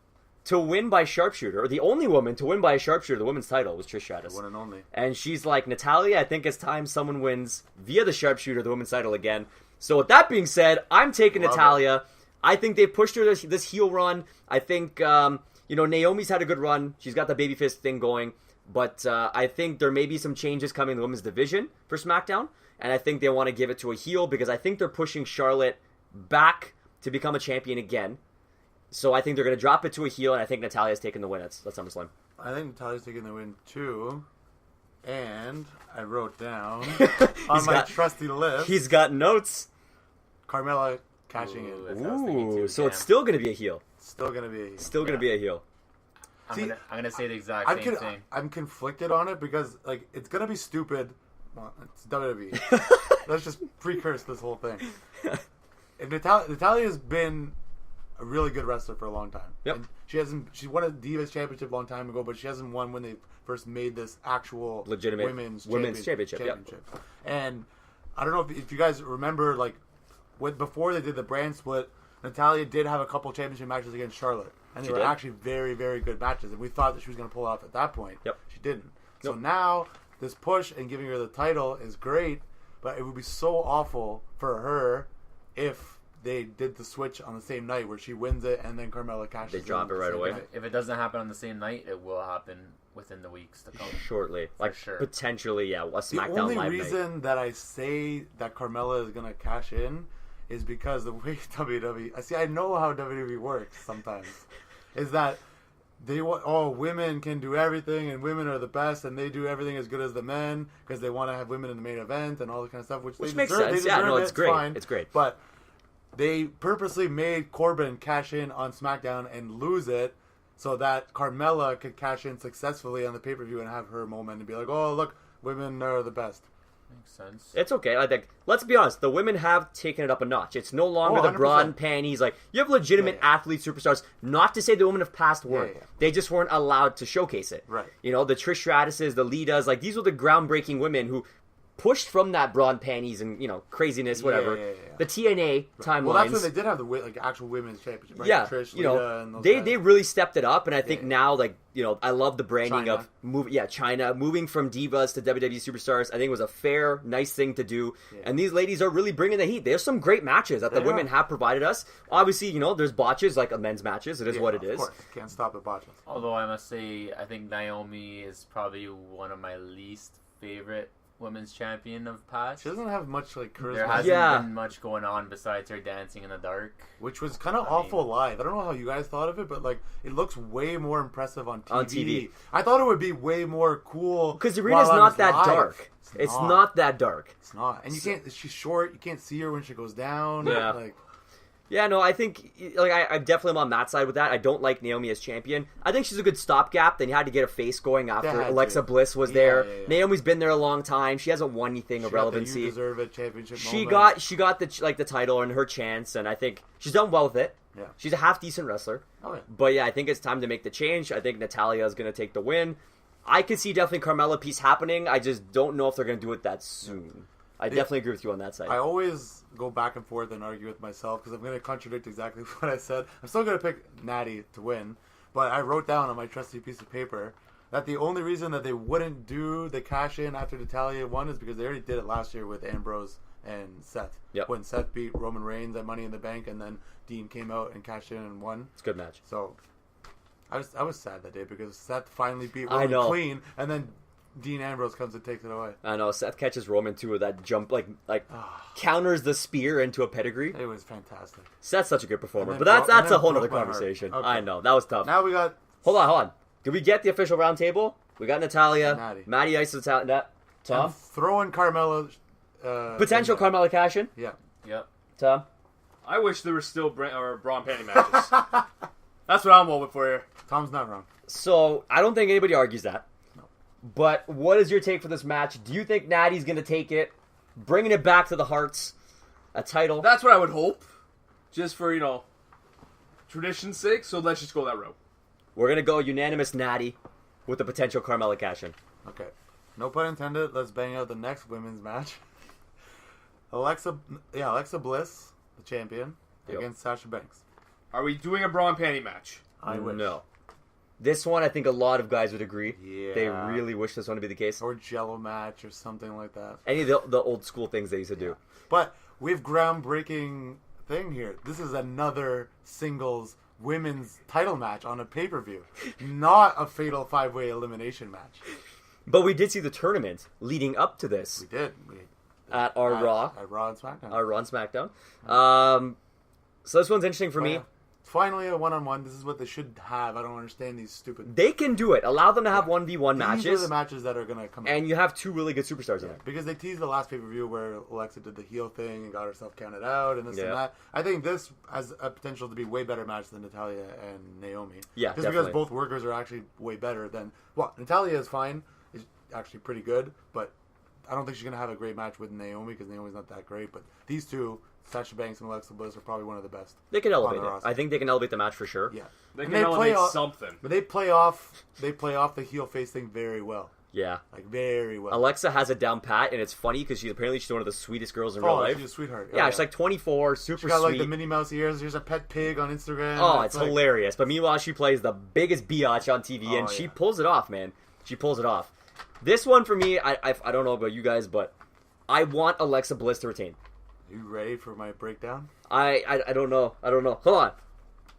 to win by sharpshooter, or the only woman to win by a sharpshooter, the women's title, was Trish Stratus. The one and only. And she's like, Natalya, I think it's time someone wins via the sharpshooter, the women's title again. So with that being said, I'm taking Natalya. I think they pushed her this heel run. I think, Naomi's had a good run. She's got the babyface thing going. But I think there may be some changes coming in the women's division for SmackDown. And I think they want to give it to a heel because I think they're pushing Charlotte back to become a champion again. So I think they're going to drop it to a heel, and I think Natalya's taking the win. That's SummerSlam. I think Natalya's taking the win too. And I wrote down on my trusty list. He's got notes. Carmella cashing in. Ooh, so it's still going to be a heel. Still going to be a heel. Still going to be a heel. I'm gonna say the exact same thing. I'm conflicted on it because it's going to be stupid. Well, it's WWE. Let's just precurse this whole thing. If Natalya's been a really good wrestler for a long time. Yep. And she won a Divas Championship a long time ago, but she hasn't won when they first made this actual legitimate women's championship. Yep. And I don't know if you guys remember, before they did the brand split, Natalya did have a couple championship matches against Charlotte, and they were actually very, very good matches. And we thought that she was going to pull it off at that point. Yep. She didn't. So now this push and giving her the title is great, but it would be so awful for her if they did the switch on the same night where she wins it and then Carmella cashes in. They drop it right away. If it doesn't happen on the same night, it will happen within the weeks to come. Shortly. Potentially, a SmackDown live night. The only reason that I say that Carmella is going to cash in is because the way WWE... I know how WWE works sometimes. Is that women can do everything and women are the best and they do everything as good as the men because they want to have women in the main event and all that kind of stuff, which they makes deserve. sense. They deserve It's great. fine. It's great. But they purposely made Corbin cash in on SmackDown and lose it so that Carmella could cash in successfully on the pay-per-view and have her moment and be like, oh, look, women are the best. Makes sense. It's okay. I think, let's be honest, the women have taken it up a notch. It's no longer the 100%. bra and panties. Like, you have legitimate athlete superstars. Not to say the women of past weren't. Yeah. They just weren't allowed to showcase it. Right. You know, the Trish Stratuses, the Litas, like, these were the groundbreaking women who pushed from that bra and panties and, you know, craziness, whatever. Yeah. The TNA timelines. Well, that's when they did have the actual women's championship, right? Yeah, Trish, you Lita, know, and those they guys. really stepped it up, and I think now, like, you know, I love the branding China. of China moving from divas to WWE superstars. I think it was a fair, nice thing to do, and these ladies are really bringing the heat. There's some great matches that the women have provided us. Obviously, you know, there's botches like men's matches. It is what it is. Of course, can't stop at botches. Although I must say, I think Naomi is probably one of my least favorite women's champion of past. She doesn't have much like charisma. There hasn't been much going on besides her dancing in the dark. Which was kind of awful live. I don't know how you guys thought of it, but like it looks way more impressive on TV. On TV. I thought it would be way more cool Because the arena's not that live. dark. It's not that dark. It's not. And you can't. She's short. You can't see her when she goes down. Yeah. Like, Yeah, no, I think, like, I definitely am on that side with that. I don't like Naomi as champion. I think she's a good stopgap. Then you had to get a face going after Alexa Bliss was there. Yeah. Naomi's been there a long time. She hasn't won anything of relevancy. You deserve it championship. She moment. got the title and her chance, and I think she's done well with it. Yeah. She's a half decent wrestler. Oh, yeah. But yeah, I think it's time to make the change. I think Natalya is going to take the win. I could see definitely Carmella piece happening. I just don't know if they're going to do it that soon. I definitely agree with you on that side. I always go back and forth and argue with myself because I'm going to contradict exactly what I said. I'm still going to pick Natty to win, but I wrote down on my trusty piece of paper that the only reason that they wouldn't do the cash in after Natalya won is because they already did it last year with Ambrose and Seth. Yep. When Seth beat Roman Reigns at Money in the Bank and then Dean came out and cashed in and won. It's a good match. So I was sad that day because Seth finally beat Roman clean and then Dean Ambrose comes and takes it away. I know. Seth catches Roman too with that jump, like counters the spear into a pedigree. It was fantastic. Seth's such a good performer, And but then that's a whole broke other my heart. conversation. Okay. I know that was tough. Now we got Hold on. Did we get the official round table? We got Natalya, Natty. Matty Ice, Tom, throwing Carmella. potential Carmella cash in. Yeah. Yep. Tom, I wish there were still bra and panty matches. That's what I'm hoping for here. Tom's not wrong. so I don't think anybody argues that. But what is your take for this match? Do you think Natty's going to take it, bringing it back to the Hearts, a title? That's what I would hope, just for, you know, tradition's sake. So let's just go that route. We're going to go unanimous Natty with the potential Carmella cash in. Okay. No pun intended. Let's bang out the next women's match. Alexa Bliss, the champion, against Sasha Banks. Are we doing a bra and panty match? I wish. No. This one, I think a lot of guys would agree. Yeah. They really wish this one to be the case. Or Jello match or something like that. Any of the old school things they used to do. But we have groundbreaking thing here. This is another singles women's title match on a pay-per-view. Not a fatal 5-way elimination match. But we did see the tournament leading up to this We did. at our Raw. At Raw and SmackDown. Our Raw and SmackDown. So this one's interesting for me. Yeah. Finally, a one-on-one. This is what they should have. I don't understand these stupid... They can do it. Allow them to have 1v1 These are matches. the matches that are going to come out. And you have two really good superstars in there. Because they teased the last pay-per-view where Alexa did the heel thing and got herself counted out and this Yeah. and that. I think this has a potential to be way better match than Natalya and Naomi. Yeah, Just definitely. because both workers are actually way better than... Well, Natalya is fine. Is actually pretty good. But I don't think she's going to have a great match with Naomi because Naomi's not that great. But these two, Sasha Banks and Alexa Bliss, are probably one of the best. They can elevate on the it. roster. I think they can elevate the match for sure. Yeah. They And can elevate off- something. But they play off the heel face thing very well. Yeah. Like, very well. Alexa has it down pat, and it's funny because she's one of the sweetest girls in real life. She's a sweetheart. Yeah, she's like 24, super She's got like sweet. the Minnie Mouse ears. There's a pet pig on Instagram. Oh, it's like, hilarious. But meanwhile, she plays the biggest biatch on TV, and she yeah. pulls it off, man. She pulls it off. This one for me, I don't know about you guys, but I want Alexa Bliss to retain. You ready for my breakdown? I don't know. Hold on.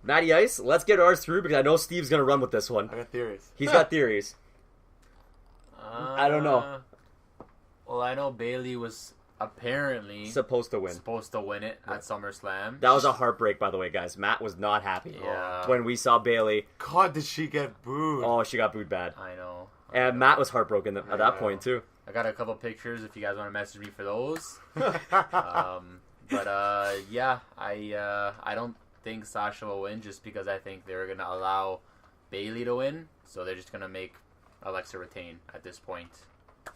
Matty Ice, let's get ours through because I know Steve's going to run with this one. I got theories. He's got theories. I don't know. Well, I know Bailey was apparently supposed to win it at SummerSlam. That was a heartbreak, by the way, guys. Matt was not happy when we saw Bayley. God, did she get booed? Oh, she got booed bad. I know. And Matt was heartbroken at that point, too. I got a couple pictures if you guys want to message me for those. I don't think Sasha will win just because I think they're going to allow Bayley to win. So they're just going to make Alexa retain at this point.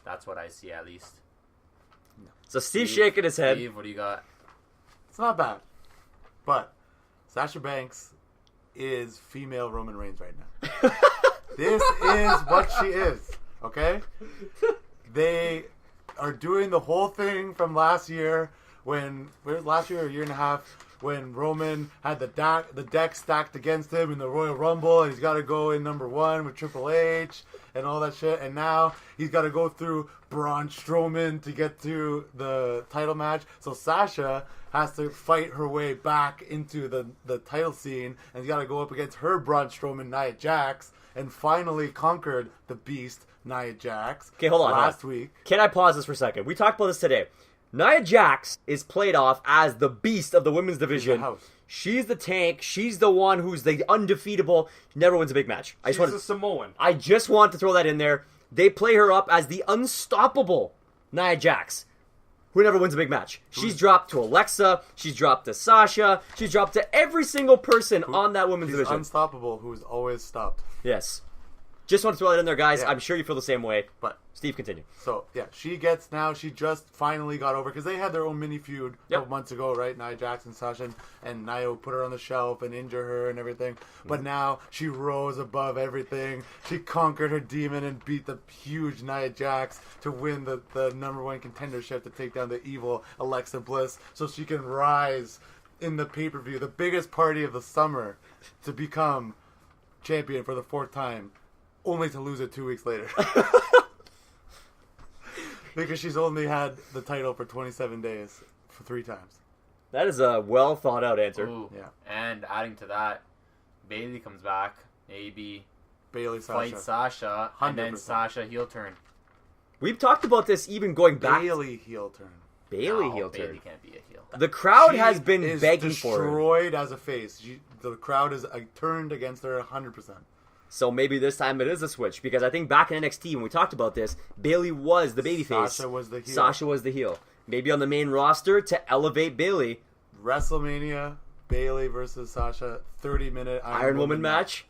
That's what I see, at least. So Steve's shaking his head. Steve, what do you got? It's not bad. But Sasha Banks is female Roman Reigns right now. This is what she is, okay? They are doing the whole thing from last year last year or a year and a half when Roman had the deck stacked against him in the Royal Rumble and he's got to go in number 1 with Triple H and all that shit. And now he's got to go through Braun Strowman to get to the title match. So Sasha has to fight her way back into the title scene and he's got to go up against her Braun Strowman, Nia Jax, and finally conquered the beast, Nia Jax. Okay, hold on. Last week. Can I pause this for a second? We talked about this today. Nia Jax is played off as the beast of the women's division. She's the tank. She's the one who's the undefeatable. Never wins a big match. She's a Samoan. I just want to throw that in there. They play her up as the unstoppable Nia Jax, who never wins a big match. She's dropped to Alexa. She's dropped to Sasha. She's dropped to every single person on that women's division. She's unstoppable, who's always stopped. Yes. Just want to throw that in there, guys. Yeah. I'm sure you feel the same way. But Steve, continue. So, yeah, she just finally got over, because they had their own mini feud a couple months ago, right? Nia Jax and Sasha, and Nia would put her on the shelf and injure her and everything. But now she rose above everything. She conquered her demon and beat the huge Nia Jax to win the number 1 contendership to take down the evil Alexa Bliss so she can rise in the pay-per-view, the biggest party of the summer, to become champion for the 4th time, only to lose it 2 weeks later. Because she's only had the title for 27 days for 3 times. That is a well thought out answer. Ooh. Yeah. And adding to that, Bayley comes back, maybe Bayley fight Sasha, 100%. And then Sasha heel turn. We've talked about this even going back. Bayley heel turn. Bayley heel turn. Bayley can't be a heel. The crowd has been begging for her. Destroyed as a face. The crowd is turned against her 100%. So maybe this time it is a switch, because I think back in NXT when we talked about this, Bayley was the babyface. Sasha was the heel. Sasha was the heel. Maybe on the main roster to elevate Bayley. WrestleMania, Bayley versus Sasha, 30-minute Iron Woman match.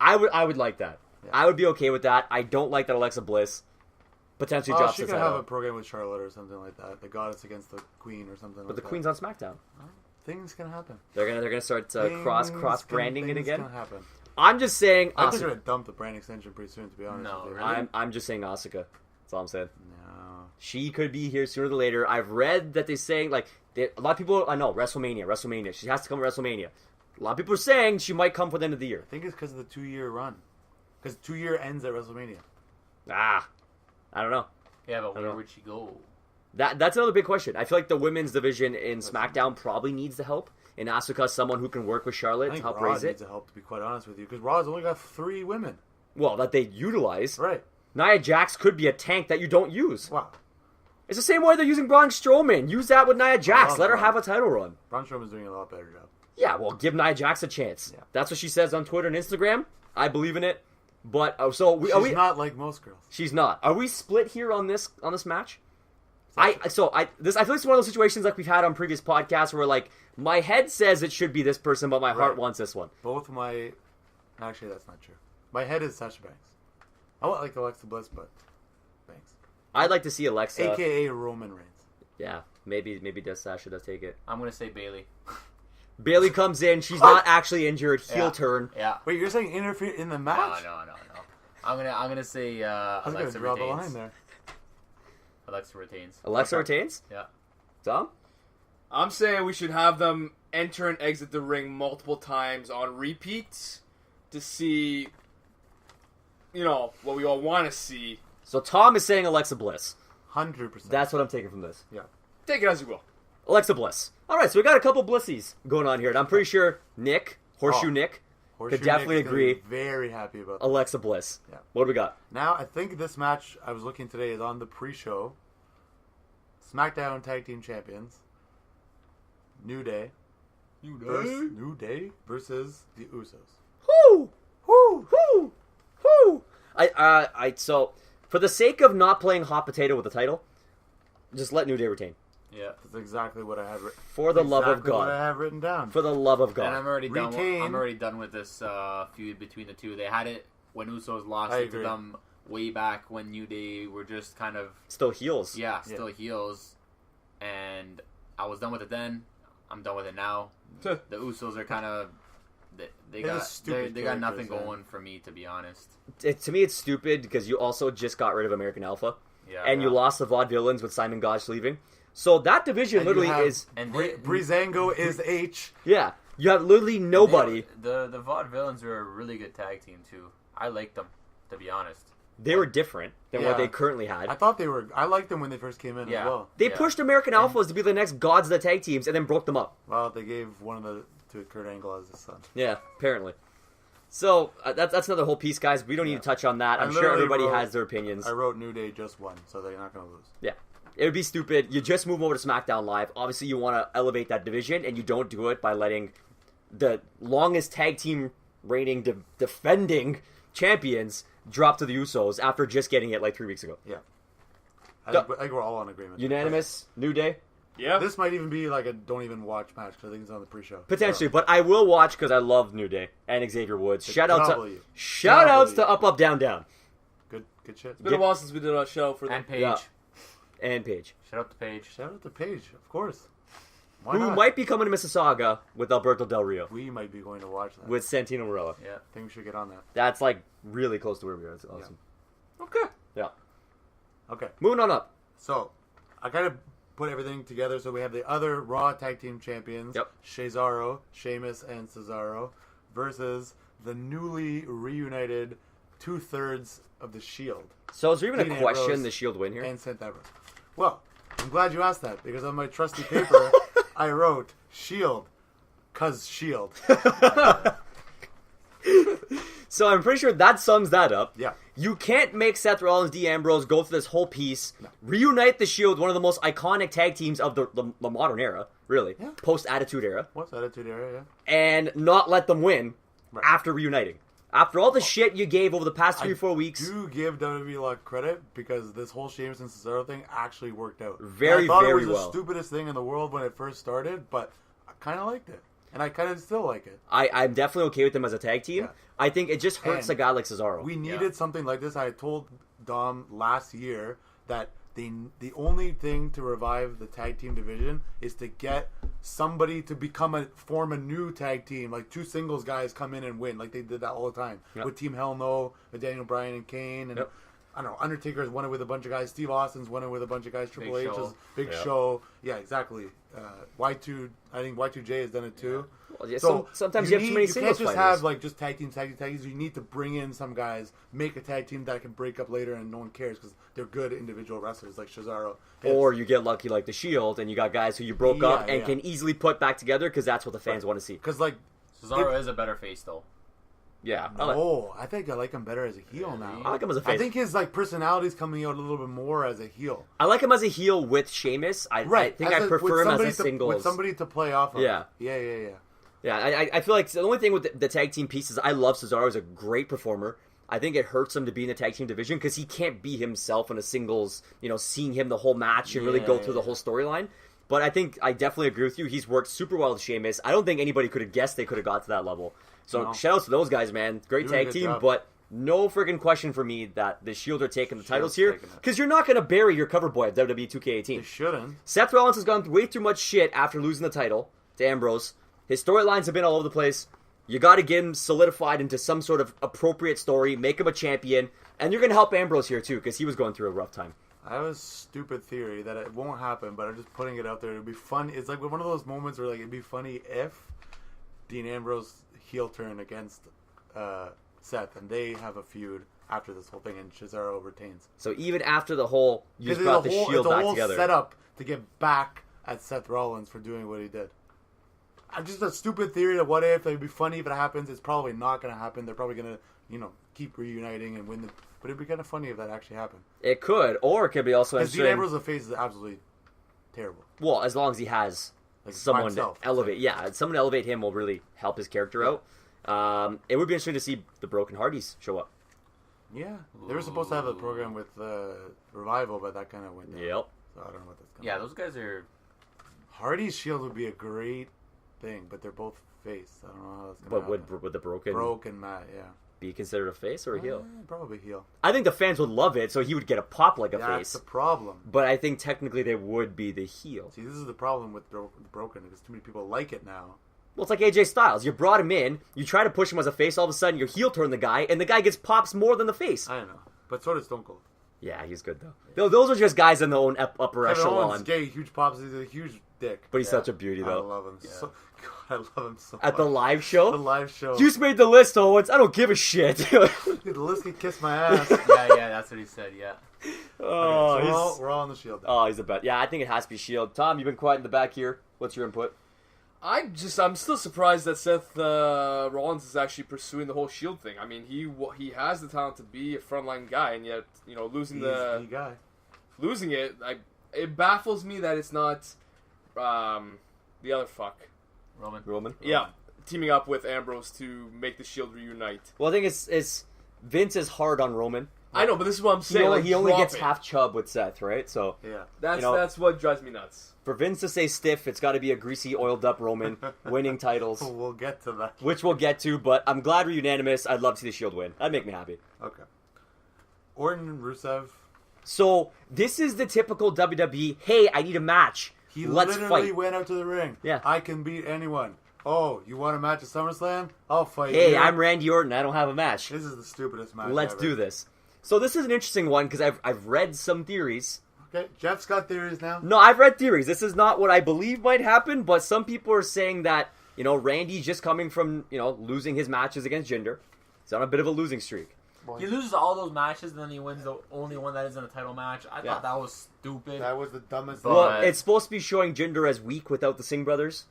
I would like that. Yeah. I would be okay with that. I don't like that Alexa Bliss potentially drops she this could title. have a program with Charlotte or something like that. The Goddess against the Queen or something but the Queen's on SmackDown. Things can happen. They're gonna start cross branding it again. Can happen. I'm just saying. I think they're gonna dump the brand extension pretty soon. To be honest, no, with you. Really? I'm just saying Asuka. That's all I'm saying. No, she could be here sooner than later. I've read that they're saying a lot of people. I know WrestleMania. She has to come to WrestleMania. A lot of people are saying she might come for the end of the year. I think it's because of the 2-year run. Because 2-year ends at WrestleMania. I don't know. Yeah, but where would she go? That's another big question. I feel like the women's division in SmackDown probably needs the help. And Asuka, someone who can work with Charlotte to help raise it. Needs the help, to be quite honest with you, because Raw's only got 3 women. Well, that they utilize. Right. Nia Jax could be a tank that you don't use. Wow. It's the same way they're using Braun Strowman. Use that with Nia Jax. Let her have a title run. Braun Strowman's doing a lot better job. Yeah, well, give Nia Jax a chance. Yeah. That's what she says on Twitter and Instagram. I believe in it. But she's not like most girls. She's not. Are we split here on this match? I feel like it's one of those situations like we've had on previous podcasts where my head says it should be this person, but my heart wants this one. Actually, that's not true. My head is Sasha Banks. I want Alexa Bliss, but Banks. I'd like to see Alexa, aka Roman Reigns. Yeah, maybe Sasha does take it. I'm gonna say Bayley. Bayley comes in. She's not actually injured. Heel turn. Yeah. Wait, you're saying interfere in the match? No. I'm gonna say Alexa draw retains. the line there. Alexa retains. Alexa retains? Yeah. Tom? I'm saying we should have them enter and exit the ring multiple times on repeats to see, what we all want to see. So Tom is saying Alexa Bliss. 100%. That's what I'm taking from this. Yeah. Take it as you will. Alexa Bliss. All right, so we got a couple Blissies going on here, and I'm pretty sure Nick, Nick, could definitely agree. Very happy about that. Alexa Bliss. Yeah. What do we got? Now, I think this match I was looking today is on the pre-show. SmackDown Tag Team Champions, New Day. New Day versus the Usos. Whoo! Whoo! Whoo! Whoo! So, for the sake of not playing hot potato with the title, just let New Day retain. Yeah. That's exactly what I have written. For the love of Exactly what I God. have written down. For the love of And God. I'm already done. Retain. I'm already done with this feud between the two. They had it when Usos lost I it to agree. them way back when New Day were just kind of Still heels. still heels, and I was done with it then. I'm done with it now. The Usos are kind of they They're just stupid got nothing characters, going for me, to be honest. To me, it's stupid because you also just got rid of American Alpha. Yeah, And you lost the Vaudevillains with Simon Gotch leaving. So that division And you literally have is... And Breezango is H. Yeah. You have literally nobody. The Vaudevillains are a really good tag team too. I like them, to be honest. They were different than what Yeah. they currently had. I thought they were. I liked them when they first came in Yeah. as well. They pushed American Alphas to be the next gods of the tag teams and then broke them up. Well, they gave one of the to Kurt Angle as his son. Yeah, apparently. So that's another whole piece, guys. We don't need to touch on that. I I'm sure literally everybody wrote- has their opinions. I wrote New Day just won, so they're not going to lose. Yeah. It would be stupid. You just move over to SmackDown Live. Obviously, you want to elevate that division, and you don't do it by letting the longest tag team reigning defending champions drop to the Usos after just getting it like 3 weeks ago. Yeah. I Go- think we're all on agreement. Unanimous? New Day? Yeah. This might even be like a don't even watch match because I think it's on the pre-show. Potentially, but I will watch because I love New Day and Xavier Woods. Shout outs W. to Up Up Down Down Good shit. It's been a while since we did a show for them. And Paige. Yeah. and Paige, Shout out to Paige. Shout out to Paige, of course. Why who not? might be coming to Mississauga with Alberto Del Rio We might be going to watch that. with Santino Marella. Yeah. I think we should get on that. That's like really close to where we are. It's awesome. Okay. Yeah. Okay. Moving on up. So, I kind of put everything together. So we have the other Raw Tag Team Champions, Yep. Cesaro, Sheamus, and Cesaro, versus the newly reunited 2/3 of the Shield So is there even Dean a question Ambrose the Shield win here? and Seth Evans. Well, I'm glad you asked that because on my trusty paper I wrote Shield, cause Shield. So I'm pretty sure that sums that up. Yeah. You can't make Seth Rollins, Dean Ambrose go through this whole piece, reunite the Shield, one of the most iconic tag teams of the modern era, really, Yeah. post-Attitude Era, What's Attitude Era? Yeah. and not let them win Right. after reuniting. After all the shit you gave over the past 3 or 4 weeks, Do give WWE a lot of credit because this whole Sheamus and Cesaro thing actually worked out. Very, I thought very it was well. the stupidest thing in the world when it first started, but I kind of liked it, and I kind of still like it. I'm definitely okay with them as a tag team. Yeah. I think it just hurts And a guy like Cesaro. We needed something like this. I told Dom last year that the only thing to revive the tag team division is to get somebody to form a new tag team, like 2 singles guys come in and win, like they did that all the time Yep. with Team Hell No, with Daniel Bryan and Kane, and Yep. I don't know, Undertaker's won it with a bunch of guys, Steve Austin's won it with a bunch of guys, Triple Big H's Show. Big Yeah. Show, yeah, exactly. Y2, I think Y2J has done it too. Well, yeah, So sometimes you have too many you singles can't just fighters. have like just tag teams. You need to bring in some guys, make a tag team that can break up later, and no one cares because they're good individual wrestlers like Cesaro. Or you get lucky like the Shield, and you got guys who you broke Yeah, up and yeah. can easily put back together because that's what the fans Right. want to see. because like Cesaro is a better face, though. Yeah, I think I like him better as a heel now. I like him as a I face. think his like personality's coming out a little bit more as a heel. I like him as a heel with Sheamus. I think I prefer him as a singles. with somebody to play off of. Yeah. Yeah. Yeah, I feel like the only thing with the tag team piece is I love Cesaro as a great performer. I think it hurts him to be in the tag team division because he can't be himself in a singles, seeing him the whole match and really go through the whole storyline. But I think I definitely agree with you. He's worked super well with Sheamus. I don't think anybody could have guessed they could have got to that level. So No. shout outs to those guys, man. Great Doing a tag good team, job. but no friggin' question for me that the Shield are taking the titles here taking it. because you're not going to bury your cover boy at WWE 2K18. They shouldn't. Seth Rollins has gone through way too much shit after losing the title to Ambrose. His storylines have been all over the place. You got to get him solidified into some sort of appropriate story, make him a champion, and you're going to help Ambrose here too because he was going through a rough time. I have a stupid theory that it won't happen, but I'm just putting it out there. It'd be fun. It's like one of those moments where like it'd be funny if Dean Ambrose heel turn against Seth, and they have a feud after this whole thing, and Cesaro retains. So even after the whole, you just Because brought the it's Shield a back whole together. setup to get back at Seth Rollins for doing what he did. I'm just a stupid theory that what if it'd be funny if it happens. It's probably not going to happen. They're probably going to keep reuniting and win the. But it'd be kind of funny if that actually happened. It could, or it could be also Because Dean interesting. Ambrose, the face, is absolutely terrible. Well, as long as he has Like, by someone to himself. elevate. Yeah, someone to elevate him will really help his character out. It would be interesting to see the Broken Hardys show up. Yeah, they were supposed to have a program with Revival, but that kind of went down. Yep. So I don't know what that's going to Yeah, those guys are. Hardy's Shield would be a great thing, but they're both face. I don't know how that's going to But would the Broken Broken Matt, yeah. be considered a face or a heel? Probably heel. I think the fans would love it, so he would get a pop like a That's face. the problem. But I think technically they would be the heel. See, this is the problem with Broken, because too many people like it now. Well, it's like AJ Styles. You brought him in, you try to push him as a face, all of a sudden you heel turn the guy, and the guy gets pops more than the face. I don't know. But so does Stone Cold. Yeah, he's good, though. Those are just guys in their own upper Kevin echelon. Owens is gay, huge pops, he's a huge dick. But he's such a beauty, I though. love him. Yeah. So, God, I love him so At the much. live show? The live show. You just made the list, Owens. I don't give a shit. The list can kiss my ass. Yeah, that's what he said. Yeah. Oh, Okay, so he's, we're all on the Shield. Now. oh, he's the best. Yeah, I think it has to be Shield. Tom, you've been quiet in the back here. What's your input? I'm still surprised that Seth Rollins is actually pursuing the whole Shield thing. I mean, he has the talent to be a frontline guy, and yet losing He's the guy. losing it, it baffles me that it's not the other fuck. Roman. Yeah, teaming up with Ambrose to make the Shield reunite. Well, I think it's Vince is hard on Roman. I know, but this is what I'm saying. He only drop gets it. half chub with Seth, right? So Yeah. That's what drives me nuts. for Vince to say stiff, it's got to be a greasy, oiled up Roman winning titles, We'll get to that. which we'll get to. But I'm glad we're unanimous. I'd love to see the Shield win. That'd make me happy. Okay. Orton and Rusev. So this is the typical WWE. Hey, I need a match. He Let's literally fight. went out to the ring. Yeah. I can beat anyone. Oh, you want a match at SummerSlam? I'll fight Hey, you. I'm Randy Orton. I don't have a match. This is the stupidest match Let's ever. do this. So this is an interesting one because I've read some theories. Okay, Jeff's got theories now. No, I've read theories. This is not what I believe might happen, but some people are saying that, Randy's just coming from, losing his matches against Jinder. He's on a bit of a losing streak. He loses all those matches, and then he wins the only one that isn't a title match. I Yeah. thought that was stupid. That was the dumbest But- thing. Well, it's supposed to be showing Jinder as weak without the Singh brothers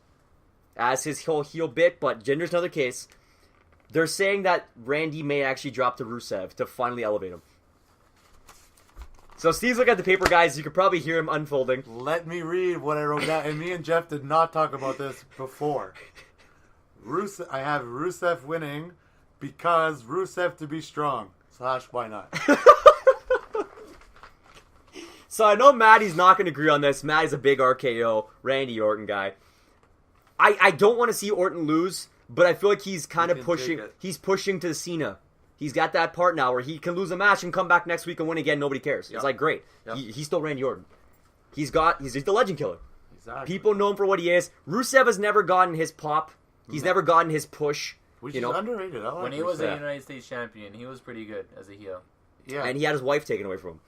as his whole heel bit, but Jinder's another case. They're saying that Randy may actually drop to Rusev to finally elevate him. So Steve's looking at the paper, guys. You could probably hear him unfolding. Let me read what I wrote down. And me and Jeff did not talk about this before. I have Rusev winning because Rusev to be strong. / why not? So I know Matty's not going to agree on this. Matty's a big RKO, Randy Orton guy. I don't want to see Orton lose, but I feel like he's kind of can pushing. take it. He's pushing to Cena. He's got that part now where he can lose a match and come back next week and win again. Nobody cares. Yep. It's like great. Yep. He's still Randy Orton. He's the legend killer. Exactly. People know him for what he is. Rusev has never gotten his pop. He's never gotten his push. Which you is know, underrated. I like When he was Rusev. a United States champion, he was pretty good as a heel. Yeah. and he had his wife taken away from him.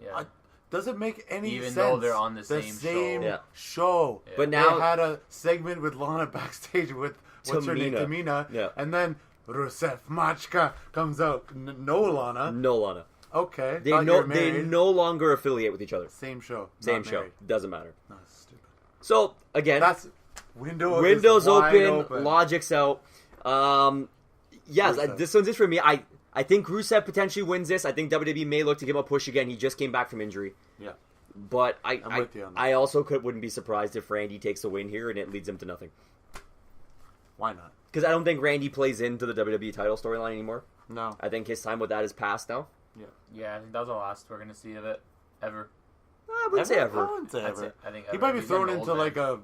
Yeah. Doesn't make any Even sense. though they're on the same show. Yeah. show. Yeah. But now, They had a segment with Lana backstage with what's her name, Tamina. Tamina. Yeah. And then Rusev Machka comes out. No Lana. no Lana. Okay. They thought you no were they married. no longer affiliate with each other. Same show. Same not show. married. Doesn't matter. No, that's stupid. So again, That's windows windows open. open, logic's out. Yes, Rusev. this one's it for me. I think Rusev potentially wins this. I think WWE may look to give him a push again. He just came back from injury. Yeah. But I'm with you on that. I also wouldn't be surprised if Randy takes the win here and it leads him to nothing. Why not? Because I don't think Randy plays into the WWE title storyline anymore. No. I think his time with that is past now. Yeah, I think that was the last we're gonna see of it ever. I wouldn't say I ever. wouldn't say That's ever. it. I think He ever. might be He's thrown getting into old, like man.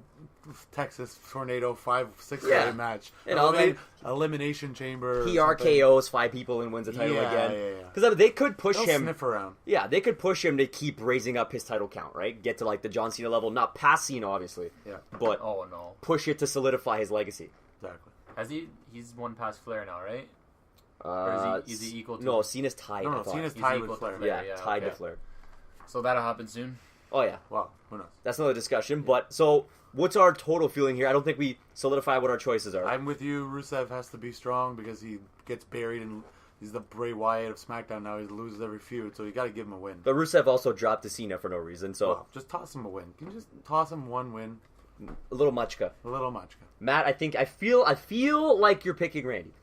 a Texas Tornado 5-6 Yeah. way match. And all they- elimination chamber. or He something. RKOs 5 people and wins the title Yeah, again. yeah, yeah. Because they could push They'll him. sniff around. Yeah, they could push him to keep raising up his title count, right? Get to like the John Cena level, not past Cena, obviously, Yeah, but Oh no. push it to solidify his legacy. exactly. Has he? He's one past Flair now, right? Or is he equal to No, him? Cena's tied. No, I no, thought. Cena's He's tied equal with to Flair. Flair. yeah, Yeah, tied to okay. Flair. So that'll happen soon. Oh yeah, Wow, who knows? that's another discussion. But so, what's our total feeling here? I don't think we solidify what our choices are. I'm with you. Rusev has to be strong because he gets buried and he's the Bray Wyatt of SmackDown now. He loses every feud, so you got to give him a win. But Rusev also dropped to Cena for no reason, so Well, just toss him a win. Can you just toss him one win? a little muchka. A little Machka. Matt, I feel like you're picking Randy.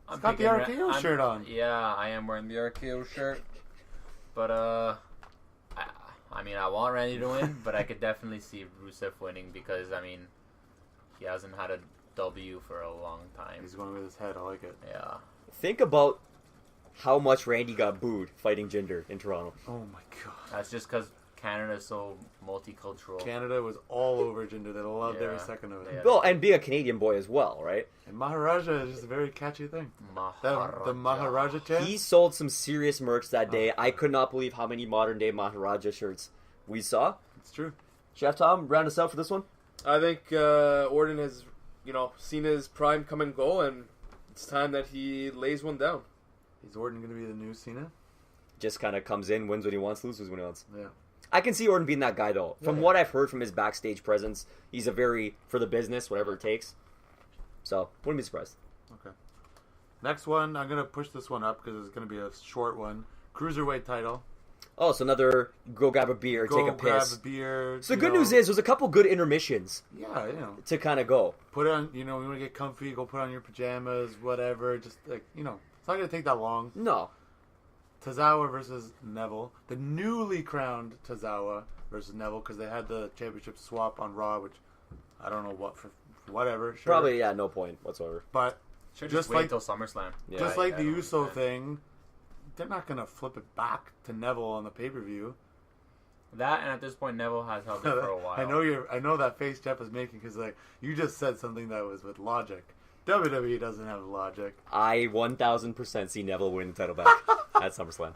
I'm got the picking RKO shirt on. Yeah, I am wearing the RKO shirt. But I mean, I want Randy to win, but I could definitely see Rusev winning because, I mean, he hasn't had a W for a long time. He's going with his head. I like it. Yeah. Think about how much Randy got booed fighting Jinder in Toronto. Oh my god. That's just because Canada's so multicultural. Canada was all over Jinder. They loved Yeah. every second of it. Yeah. Well, and being a Canadian boy as well, right? And Maharaja is just a very catchy thing. The Maharaja chant. He sold some serious merch that day. I could not believe how many modern-day Maharaja shirts we saw. It's true. Chef Tom, round us out for this one. I think Orton has, seen his prime come and go, and it's time that he lays one down. Is Orton going to be the new Cena? Just kind of comes in, wins when he wants, loses when he wants. Yeah. I can see Orton being that guy, though. From Yeah. what I've heard from his backstage presence, he's a very, for the business, whatever it takes. So, wouldn't be surprised. Okay. Next one, I'm going to push this one up because it's going to be a short one. Cruiserweight title. Oh, so another go grab a beer, take a grab piss. a beer. So the good news is, there's a couple good intermissions Yeah, to kind of go. put on, you want to get comfy, go put on your pajamas, whatever. Just, it's not going to take that long. No. Tozawa versus Neville. The newly crowned Tozawa versus Neville because they had the championship swap on Raw, which I don't know what, for whatever. Sure. Probably, yeah, no point whatsoever. But Should just just wait like- until SummerSlam. Yeah. just I- like I the don't USO understand. thing, they're not going to flip it back to Neville on the pay-per-view. That, and at this point, Neville has held it for a while. I know that face Jeff is making because you just said something that was with logic. WWE doesn't have logic. I 1000% see Neville win the title back at SummerSlam.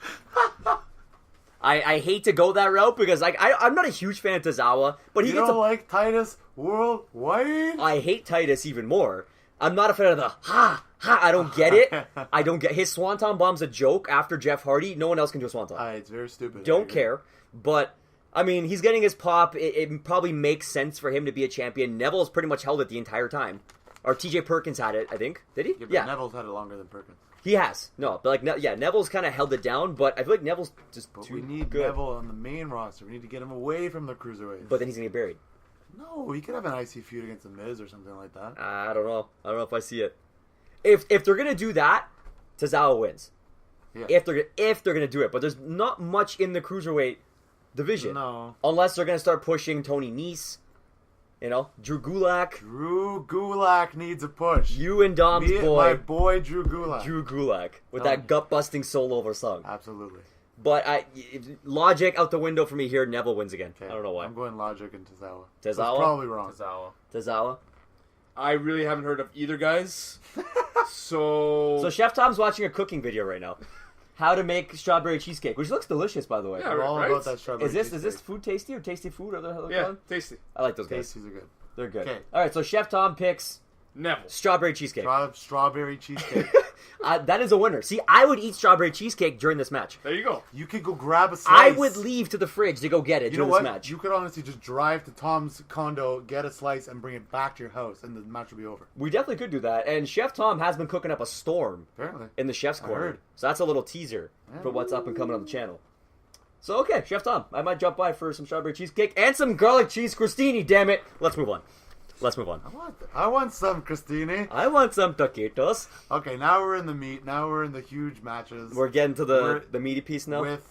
I hate to go that route because I'm not a huge fan of Tozawa, but he You gets don't like Titus worldwide? I hate Titus even more. I'm not a fan of the ha. I don't get it. I don't get his Swanton Bomb's a joke after Jeff Hardy. No one else can do a Swanton. It's very stupid. I Don't agree. care. But I mean, he's getting his pop. It probably makes sense for him to be a champion. Neville's pretty much held it the entire time. Or T.J. Perkins had it, I think. Did he? Yeah, but Neville's had it longer than Perkins. He has. No, but Neville's kind of held it down, but I feel like Neville's just But too we need good. Neville on the main roster. We need to get him away from the cruiserweights. But then he's going to get buried. No, he could have an IC feud against the Miz or something like that. I don't know. I don't know if I see it. If they're going to do that, Tozawa wins. Yeah. If they're going to do it. But there's not much in the cruiserweight division. No. Unless they're going to start pushing Tony Nese, Drew Gulak. Drew Gulak needs a push. You and Dom's My boy, boy Drew Gulak. Drew Gulak, with No. that gut-busting solo over song. Absolutely. But logic out the window for me here. Neville wins again. Okay. I don't know why. I'm going Logic and Tozawa. Tozawa? That's probably wrong. Tozawa. Tozawa. I really haven't heard of either guys. So Chef Tom's watching a cooking video right now. How to make strawberry cheesecake, which looks delicious, by the way. Yeah, I'm all right? about that strawberry Is this cheesecake. food tasty or tasty food? Or the hell they're yeah, called? tasty. I like those guys. Tasties are good. They're good. Okay. All right, so Chef Tom picks Neville. strawberry cheesecake. Strawberry cheesecake. That is a winner. See, I would eat strawberry cheesecake during this match. There you go. You could go grab a I slice. would leave to the fridge to go get it You know during what? this match. You could honestly just drive to Tom's condo, get a slice, and bring it back to your house, and the match will be over. We definitely could do that. And Chef Tom has been cooking up a storm Apparently. in the chef's I corner. heard. So that's a little teaser for what's up and coming on the channel. So, okay, Chef Tom, I might drop by for some strawberry cheesecake and some garlic cheese crostini, damn it. Let's move on. I want some, Christine. I want some taquitos. Okay, now we're in the meat. Now we're in the huge matches. We're getting to the meaty piece now. With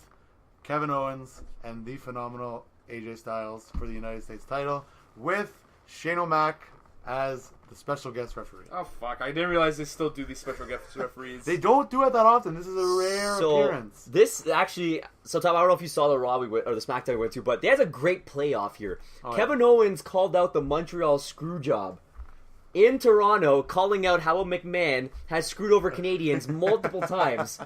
Kevin Owens and the phenomenal AJ Styles for the United States title. With Shane O'Mac as the special guest referee. Oh fuck! I didn't realize they still do these special guest referees. They don't do it that often. This is a rare appearance. This actually, Tom, I don't know if you saw the Raw we went, or the SmackDown we went to, but there's a great playoff here. Oh, Kevin Owens called out the Montreal Screwjob in Toronto, calling out how McMahon has screwed over Canadians multiple times.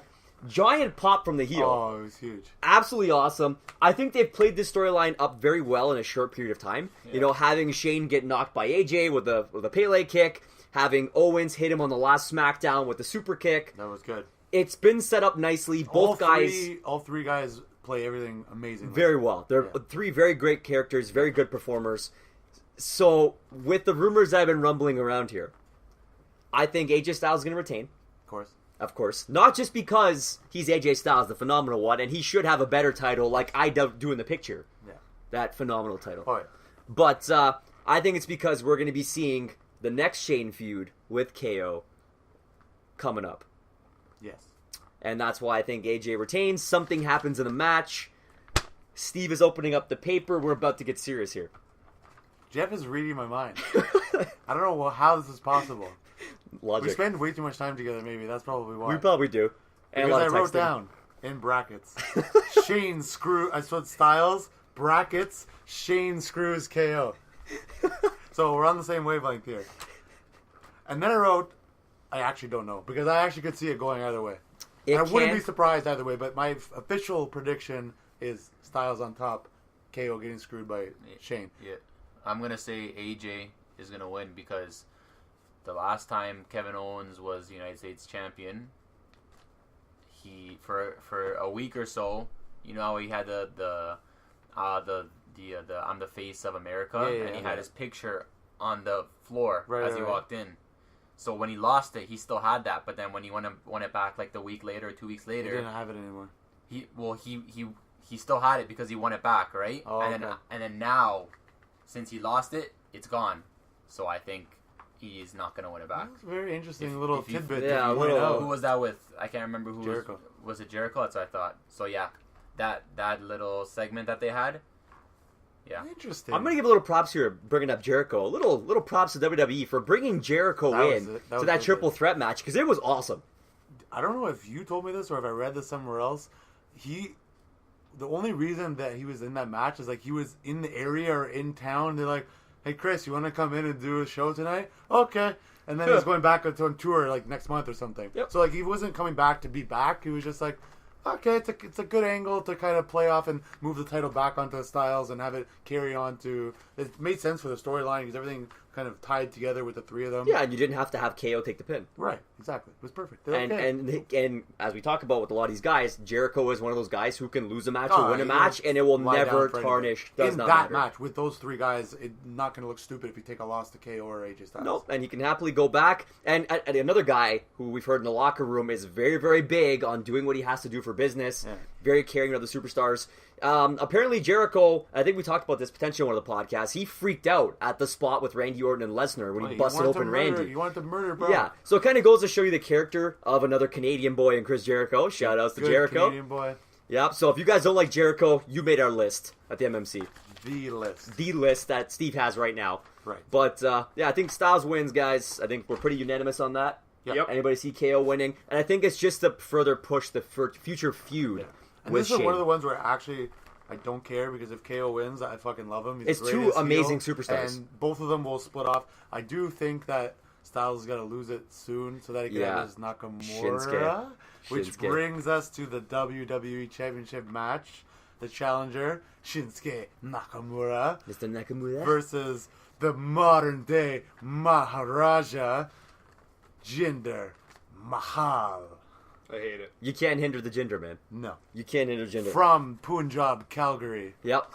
Giant pop from the heel. Oh, it was huge. Absolutely awesome. I think they've played this storyline up very well in a short period of time. Yeah. Having Shane get knocked by AJ with a Pele kick, having Owens hit him on the last SmackDown with the super kick. That was good. It's been set up nicely. Both all three guys play everything amazingly. very well. They're three very great characters, very good performers. So, with the rumors that have been rumbling around here, I think AJ Styles is going to retain. Of course. Not just because he's AJ Styles, the phenomenal one, and he should have a better title like I do in the picture. Yeah. That phenomenal title. Oh, yeah. But I think it's because we're going to be seeing the next Shane feud with KO coming up. Yes. And that's why I think AJ retains. Something happens in the match. Steve is opening up the paper. We're about to get serious here. Jeff is reading my mind. I don't know how this is possible. Logic. We spend way too much time together, maybe. That's probably why. We probably do. And Because a I lot of wrote texting. down, in brackets, Shane screw... I put Styles, brackets, Shane screws KO. So we're on the same wavelength here. And then I wrote, I actually don't know. Because I actually could see it going either way. I wouldn't be surprised either way, but my official prediction is Styles on top, KO getting screwed by Shane. Yeah. I'm going to say AJ is going to win because the last time Kevin Owens was the United States champion, he for a week or so, you know how he had the I'm the face of America, and he had his picture on the floor as he walked in. So when he lost it, he still had that, but then when he won it back like the week later, 2 weeks later, He didn't have it anymore. He still had it because he won it back, right? Oh, and then now, since he lost it, it's gone. So I think he's not going to win it back. That's a very interesting little tidbit. yeah, that a you little- pointed out. Who was that with? I can't remember who. Jericho. Was it Jericho? That's what I thought. So yeah, that little segment that they had. Yeah. Interesting. I'm going to give a little props here, bringing up Jericho. A little props to WWE for bringing Jericho to that triple threat match, because it was awesome. I don't know if you told me this or if I read this somewhere else. The only reason that he was in that match is like he was in the area or in town. They're like, "Hey Chris, you want to come in and do a show tonight?" Okay. And then he's going back on tour like next month or something. Yep. So like he wasn't coming back to be back. He was just like, okay, it's a good angle to kind of play off and move the title back onto Styles and have it carry on to. It made sense for the storyline because everything kind of tied together with the three of them. Yeah, and you didn't have to have KO take the pin. Right. Exactly. It was perfect. And as we talk about with a lot of these guys, Jericho is one of those guys who can lose a match Oh, or win a he match, will and it will lie down never for tarnish. anybody. Does in not that matter. match with those three guys, it's not going to look stupid if you take a loss to KO or AJ Styles. Nope, and he can happily go back. And another guy who we've heard in the locker room is very, very big on doing what he has to do for business. Yeah. Very caring of the superstars. Apparently Jericho, I think we talked about this potentially on one of the podcasts, he freaked out at the spot with Randy Orton and Lesnar when he busted open Randy. You wanted to murder, bro. Yeah, so it kind of goes to show you the character of another Canadian boy in Chris Jericho. Shout outs to Good Jericho. Canadian boy. Yep, so if you guys don't like Jericho, you made our list at the MMC. The list. The list that Steve has right now. Right. But, yeah, I think Styles wins, guys. I think we're pretty unanimous on that. Yep. Anybody see KO winning? And I think it's just to further push the future feud And with this is Shane. one of the ones where actually I don't care because if KO wins, I fucking love him. He's It's the two greatest amazing heel, superstars. And both of them will split off. I do think that Styles is going to lose it soon so that he can have his Nakamura. Shinsuke. Which Shinsuke. brings us to the WWE Championship match. The challenger, Shinsuke Nakamura, Mr. Nakamura. versus the modern day Maharaja, Jinder Mahal. I hate it. You can't hinder the gender, man. No. You can't hinder gender. From Punjab, Calgary. Yep.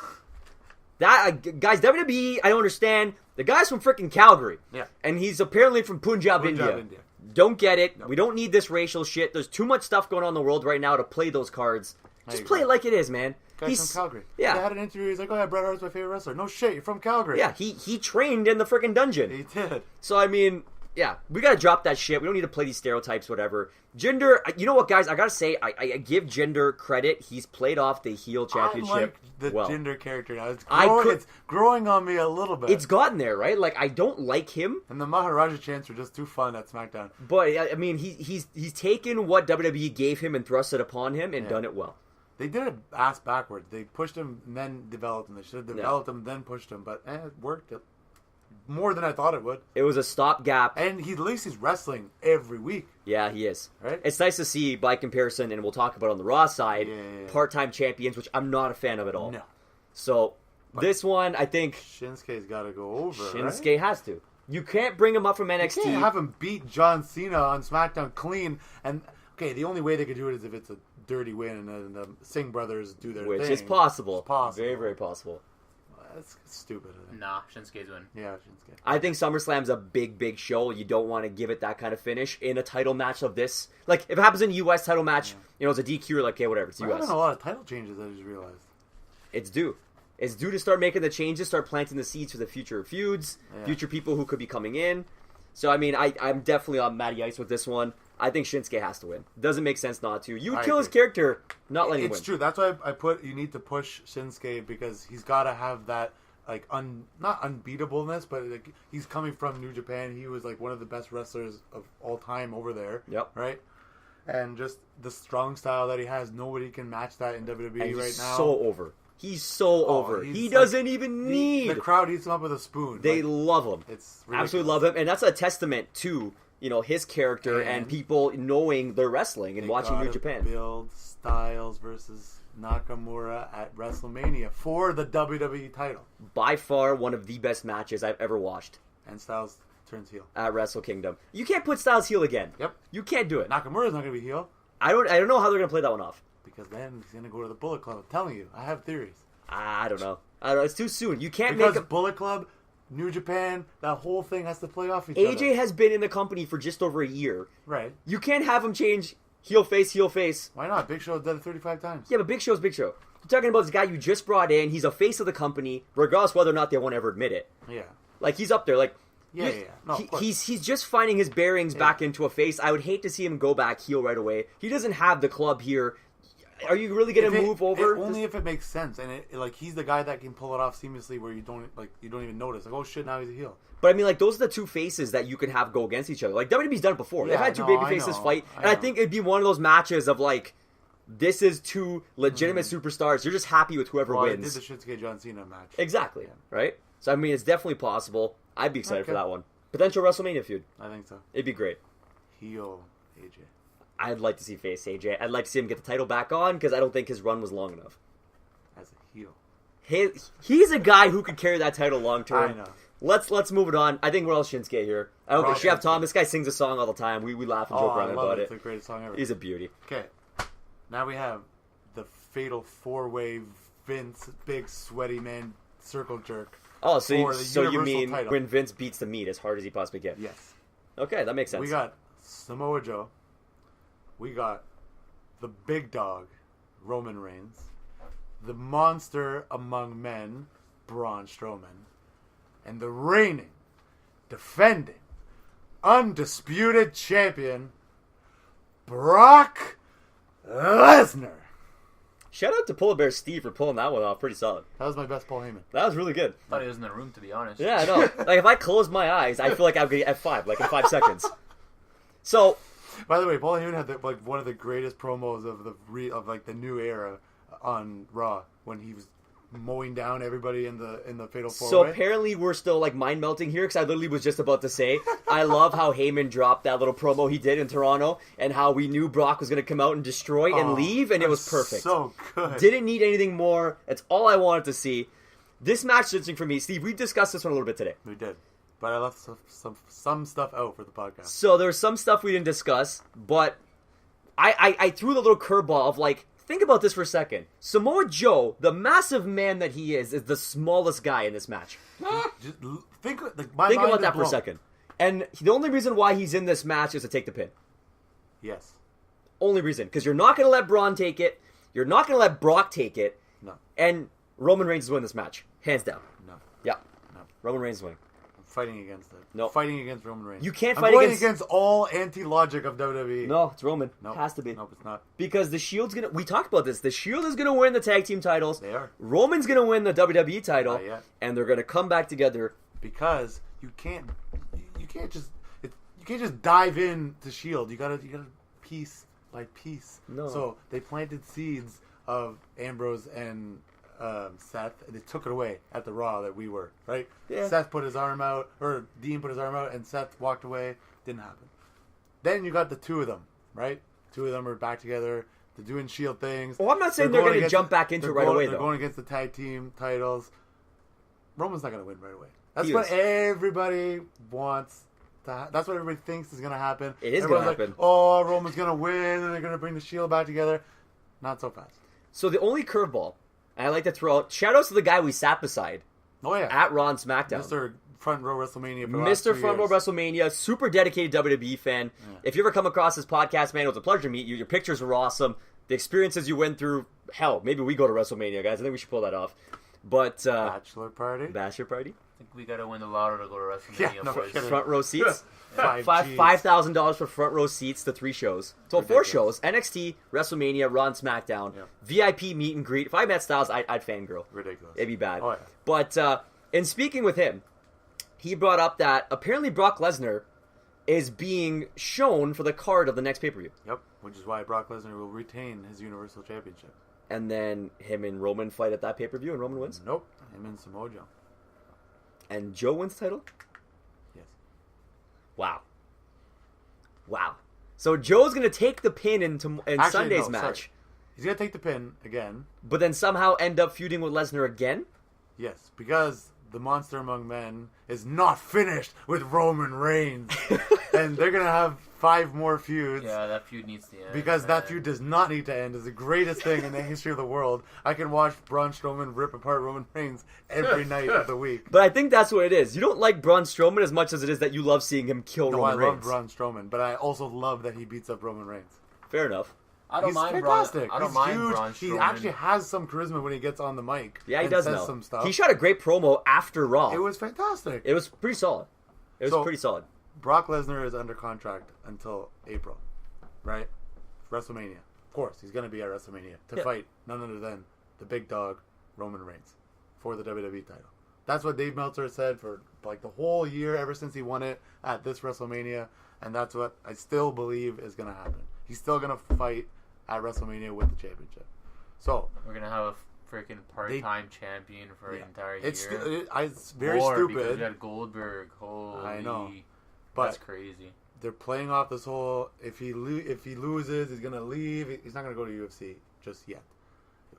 That guys, WWE, I don't understand. The guy's from freaking Calgary. Yeah. And he's apparently from Punjab, India. Don't get it. Nope. We don't need this racial shit. There's too much stuff going on in the world right now to play those cards. Just you play go. it like it is, man. Guy's from Calgary. Yeah. I had an interview. He's like, "Oh yeah, Bret Hart's my favorite wrestler." No shit, you're from Calgary. Yeah, he trained in the freaking dungeon. He did. So, I mean, yeah, we gotta drop that shit. We don't need to play these stereotypes, whatever. Jinder, you know what, guys? I gotta say, I give Jinder credit. He's played off the heel championship I like the well. Jinder character now. I It's growing on me a little bit. It's gotten there, right? Like, I don't like him, and the Maharaja chants were just too fun at SmackDown. but I mean, he's taken what WWE gave him and thrust it upon him and done it well. They did it ass backwards. They pushed him and then developed him. They should have developed him then pushed him, but it worked more than I thought it would. It was a stopgap. And at least he's wrestling every week. Yeah, he is. Right? It's nice to see, by comparison, and we'll talk about on the Raw side, part-time champions, which I'm not a fan of at all. No. So, this one, I think Shinsuke's got to go over, Shinsuke right? has to. You can't bring him up from NXT. You can't have him beat John Cena on SmackDown clean. And, okay, the only way they could do it is if it's a dirty win and the Singh brothers do their Which thing. is possible. It's possible. Very, very possible. That's stupid. I think. Nah, Shinsuke's win. Yeah, Shinsuke. I think SummerSlam's a big, big show. You don't want to give it that kind of finish in a title match of this. Like, if it happens in a U.S. title match, you know, it's a DQ, you're like, okay, whatever, it's We're U.S. having a lot of title changes, I just realized. It's due. It's due to start making the changes, start planting the seeds for the future feuds, future people who could be coming in. So, I mean, I'm definitely on Matty Ice with this one. I think Shinsuke has to win. Doesn't make sense not to. You would kill his character, not letting him win. It's true. That's why I put you need to push Shinsuke because he's got to have that, like, not unbeatableness, but like, he's coming from New Japan. He was, like, one of the best wrestlers of all time over there. Yep. Right? And just the strong style that he has, nobody can match that in WWE right now. He's so over. He's so over. He doesn't even need... The crowd eats him up with a spoon. They love him. It's ridiculous. Absolutely love him. And that's a testament to, his character and people knowing their wrestling and watching New Japan. Build Styles versus Nakamura at WrestleMania for the WWE title. By far one of the best matches I've ever watched. And Styles turns heel. At Wrestle Kingdom. You can't put Styles heel again. Yep. You can't do it. Nakamura's not going to be heel. I don't know how they're going to play that one off. Because then he's going to go to the Bullet Club. I'm telling you, I have theories. I don't know. It's too soon. You can't because make a... Bullet Club, New Japan, that whole thing has to play off each other. AJ has been in the company for just over a year. Right. You can't have him change heel face, heel face. Why not? Big Show's done it 35 times. Yeah, but Big Show's Big Show. You're talking about this guy you just brought in. He's a face of the company, regardless whether or not they won't ever admit it. Yeah. Like, he's up there. Like, Yeah. No, he's just finding his bearings back into a face. I would hate to see him go back heel right away. He doesn't have the club here. Are you really going to move over? Only if it makes sense, and he's the guy that can pull it off seamlessly, where you don't even notice. Like, oh shit, now he's a heel. But I mean, like, those are the two faces that you can have go against each other. Like, WWE's done it before. They've had two baby faces fight, and I think it'd be one of those matches of like, this is two legitimate superstars. You're just happy with whoever wins. They did the Shinsuke John Cena match. Exactly. Right. So I mean, it's definitely possible. I'd be excited for that one. Potential WrestleMania feud. I think so. It'd be great. Heel AJ. I'd like to see face AJ. I'd like to see him get the title back on because I don't think his run was long enough. As a heel. He's a guy who could carry that title long term. I know. Let's move it on. I think we're all Shinsuke here. I don't think Chef Tom. This guy sings a song all the time. We laugh and joke around about it. It's the greatest song ever. He's a beauty. Okay, now we have the fatal four-way Vince big sweaty man circle jerk. Oh, so you mean title. when Vince beats the meat as hard as he possibly can? Yes. Okay, that makes sense. We got Samoa Joe. We got the big dog, Roman Reigns. The monster among men, Braun Strowman. And the reigning, defending, undisputed champion, Brock Lesnar. Shout out to PolarBear Steve for pulling that one off. Pretty solid. That was my best Paul Heyman. That was really good. I thought he was in the room, to be honest. Yeah, I know. Like, if I close my eyes, I feel like I'm going to get F5, like in 5 seconds. So... By the way, Paul Heyman had one of the greatest promos of the new era on Raw when he was mowing down everybody in the fatal four-way. So apparently we're still like mind melting here because I literally was just about to say I love how Heyman dropped that little promo he did in Toronto and how we knew Brock was going to come out and destroy and leave, and it was perfect. So good. Didn't need anything more. That's all I wanted to see. This match is interesting for me, Steve. We discussed this one a little bit today. We did. But I left some stuff out for the podcast. So there's some stuff we didn't discuss, but I threw the little curveball of like, think about this for a second. Samoa Joe, the massive man that he is the smallest guy in this match. Just think about that for a second. And the only reason why he's in this match is to take the pin. Yes. Only reason. Because you're not going to let Braun take it. You're not going to let Brock take it. No. And Roman Reigns is winning this match. Hands down. No. Yeah. No. Roman Reigns is winning. Fighting against it. No. Fighting against Roman Reigns. You can't I'm fight going against... against all anti-logic of WWE. No, it's Roman. No. It has to be. Nope, it's not. Because the Shield's going to... We talked about this. The Shield is going to win the tag team titles. They are. Roman's going to win the WWE title. Not yet. And they're going to come back together. Because you can't just dive in to Shield. You gotta piece by piece. No. So they planted seeds of Ambrose and Seth, and they took it away at the Raw that we were, right? Yeah. Seth put his arm out, or Dean put his arm out, and Seth walked away. Didn't happen. Then you got the two of them, right? Two of them are back together. They're doing Shield things. Well, I'm not saying they're going to jump back into it right away, though. They're going against the tag team titles. Roman's not going to win right away. That's He what is. everybody wants. That's what everybody thinks is going to happen. It is going to happen. Like, oh, Roman's going to win, and they're going to bring the Shield back together. Not so fast. So the only curveball, and I like to throw out, shout-outs to the guy we sat beside Oh, yeah. at Raw and SmackDown. Mr. Front Row WrestleMania for the last 2 Mr. Front Row years. WrestleMania, super dedicated WWE fan. Yeah. If you ever come across this podcast, man, it was a pleasure to meet you. Your pictures were awesome. The experiences you went through, hell, maybe we go to WrestleMania, guys. I think we should pull that off. But, Bachelor party. Bachelor party. I think we gotta win the lotto to go to WrestleMania, Yeah, no boys. kidding. Front row seats. $5,000. $5,000 for front row seats to 3 shows. So 4 Ridiculous. shows: NXT, WrestleMania, Raw, and SmackDown. Yeah. VIP meet and greet. If I met Styles, I'd fangirl. Ridiculous. It'd be bad. Oh, yeah. But in speaking with him, he brought up that apparently Brock Lesnar is being shown for the card of the next pay-per-view. Yep, which is why Brock Lesnar will retain his Universal Championship. And then him and Roman fight at that pay-per-view, and Roman wins. Nope, him and Samoa Joe. And Joe wins the title? Yes. Wow. So Joe's going to take the pin in Actually, Sunday's no, match, sorry. He's going to take the pin again. but then somehow end up feuding with Lesnar again? Yes, because the Monster Among Men is not finished with Roman Reigns. And they're going to have 5 more feuds. Yeah, that feud needs to end. Because that man. feud does not need to end. It's the greatest thing in the history of the world. I can watch Braun Strowman rip apart Roman Reigns every night of the week. But I think that's what it is. You don't like Braun Strowman as much as it is that you love seeing him kill No, Roman I love Reigns. Braun Strowman, but I also love that he beats up Roman Reigns. Fair enough. I don't He's mind Braun. fantastic. I don't He's mind huge. Braun He Strowman. actually has some charisma when he gets on the mic. Yeah, he and does says know. some stuff. He shot a great promo after Raw. It was fantastic. It was pretty solid. So- Pretty solid. Brock Lesnar is under contract until April, right? WrestleMania. Of course, he's going to be at WrestleMania to Yeah. fight none other than the big dog, Roman Reigns, for the WWE title. That's what Dave Meltzer said for like the whole year ever since he won it at this WrestleMania, and that's what I still believe is going to happen. He's still going to fight at WrestleMania with the championship. So, We're gonna have a freaking part-time champion for an entire year. it's very More, because stupid. we had Goldberg. Holy, I know. that's But crazy. they're playing off this whole if he loses, he's gonna leave. He's not gonna go to UFC just yet.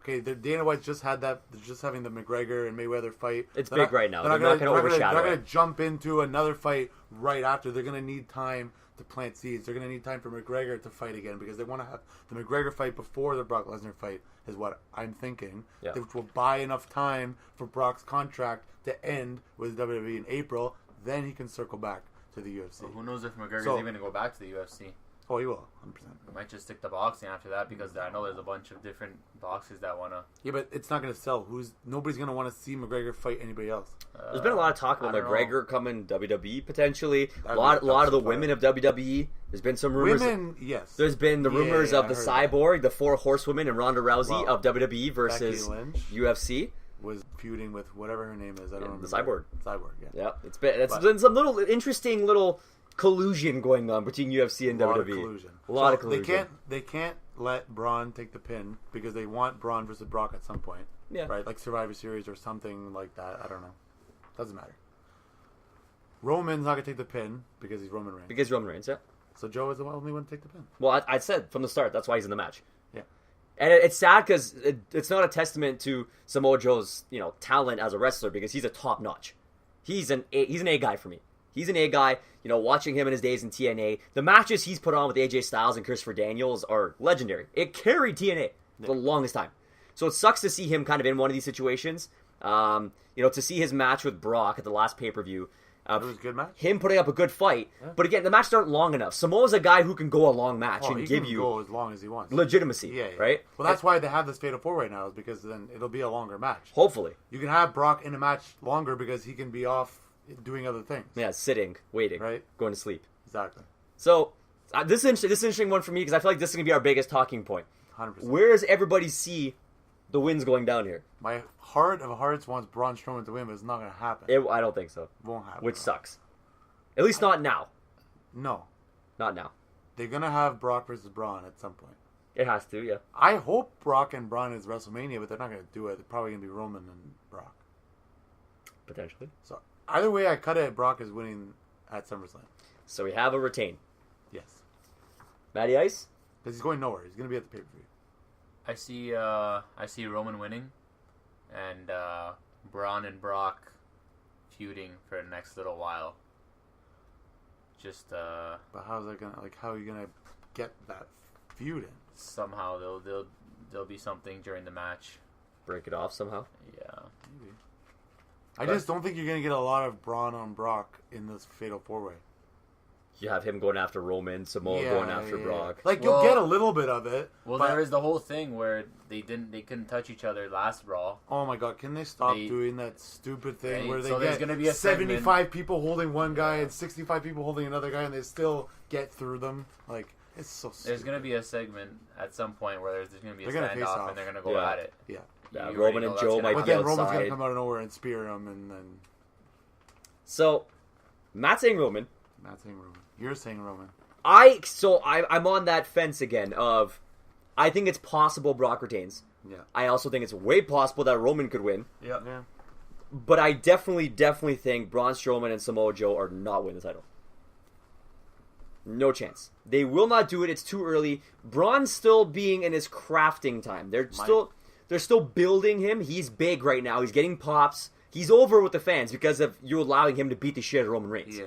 Okay, Dana White's just had that. They're just having the McGregor and Mayweather fight. It's They're big right now. They're not gonna They're overshadow not gonna it. jump into another fight right after. They're gonna need time to plant seeds. They're gonna need time for McGregor to fight again because they want to have the McGregor fight before the Brock Lesnar fight. Is what I'm thinking. Yeah. Which will buy enough time for Brock's contract to end with WWE in April. Then he can circle back to the UFC. So who knows if McGregor's So- even gonna go back to the UFC? Oh, he will, 100%. We might just stick to boxing after that because I know there's a bunch of different boxers that wanna. Yeah, but it's not going to sell. Nobody's going to want to see McGregor fight anybody else. There's been a lot of talk about I don't McGregor coming WWE potentially. A That'd lot be of the tough so women far. of WWE. There's been some rumors. Women, yes. There's been the rumors Yeah, of I the heard that. Cyborg, the 4 horsewomen, and Ronda Rousey Wow. of WWE versus Becky Lynch UFC. was feuding with whatever her name is. I don't remember. the Cyborg. Cyborg, yeah. Yeah, it's But- been some little interesting little collusion going on between UFC and A lot WWE. of collusion. A lot of So collusion. They can't let Braun take the pin because they want Braun versus Brock at some point. Yeah. Right? Like Survivor Series or something like that. I don't know. Doesn't matter. Roman's not going to take the pin because he's Roman Reigns. Because Roman Reigns, yeah. So Joe is the only one to take the pin. Well, I said from the start that's why he's in the match. Yeah. And it's sad because it's not a testament to Samoa Joe's talent as a wrestler because he's a top notch. He's an A guy for me. He's an A guy. Watching him in his days in TNA, the matches he's put on with AJ Styles and Christopher Daniels are legendary. It carried TNA for the longest time. So it sucks to see him kind of in one of these situations. To see his match with Brock at the last pay-per-view. It was a good match. Him putting up a good fight. Yeah. But again, the matches aren't long enough. Samoa's a guy who can go a long match and he give can you go as long as he wants. legitimacy. Yeah. Right? Well, that's why they have this Fatal 4 right now, is because then it'll be a longer match. Hopefully. You can have Brock in a match longer because he can be off doing other things. Yeah, sitting, waiting, Right. going to sleep. Exactly. So, this is an interesting one for me because I feel like this is going to be our biggest talking point. 100%. Where does everybody see the wins going down here? My heart of hearts wants Braun Strowman to win, but it's not going to happen. I don't think so. It won't happen. Which sucks. At least not now. No. Not now. They're going to have Brock versus Braun at some point. It has to, yeah. I hope Brock and Braun is WrestleMania, but they're not going to do it. They're probably going to be Roman and Brock. Potentially. So either way I cut it, Brock is winning at SummerSlam. So we have a retain. Yes. Matty Ice? Because he's going nowhere. He's going to be at the pay-per-view. I see Roman winning, and Braun and Brock feuding for the next little while. Just But how's that going to, how are you going to get that feud in? somehow there'll be something during the match. Break it off somehow. Yeah. Maybe. I just don't think you're going to get a lot of Braun on Brock in this Fatal 4-Way. You have him going after Roman, Samoa going after Brock. Like, you'll get a little bit of it. Well, there is the whole thing where they couldn't touch each other last Raw. Oh my God, can they stop doing that stupid thing where they there's get gonna be a 75 people holding one guy and 65 people holding another guy and they still get through them? Like, it's so stupid. There's going to be a segment at some point where there's going to be a They're gonna face standoff off. and they're going to go at it. Yeah. You Roman already and know Joe that's might gonna But be then outside. Roman's going to come out of nowhere and spear him and then... So, Matt's saying Roman. Not saying Roman. You're saying Roman. I'm on that fence again of, I think it's possible Brock retains. Yeah. I also think it's way possible that Roman could win. Yeah. But I definitely think Braun Strowman and Samoa Joe are not winning the title. No chance. They will not do it. It's too early. Braun's still being in his crafting time. They're still building him. He's big right now. He's getting pops. He's over with the fans because of you allowing him to beat the shit out of Roman Reigns. Yeah.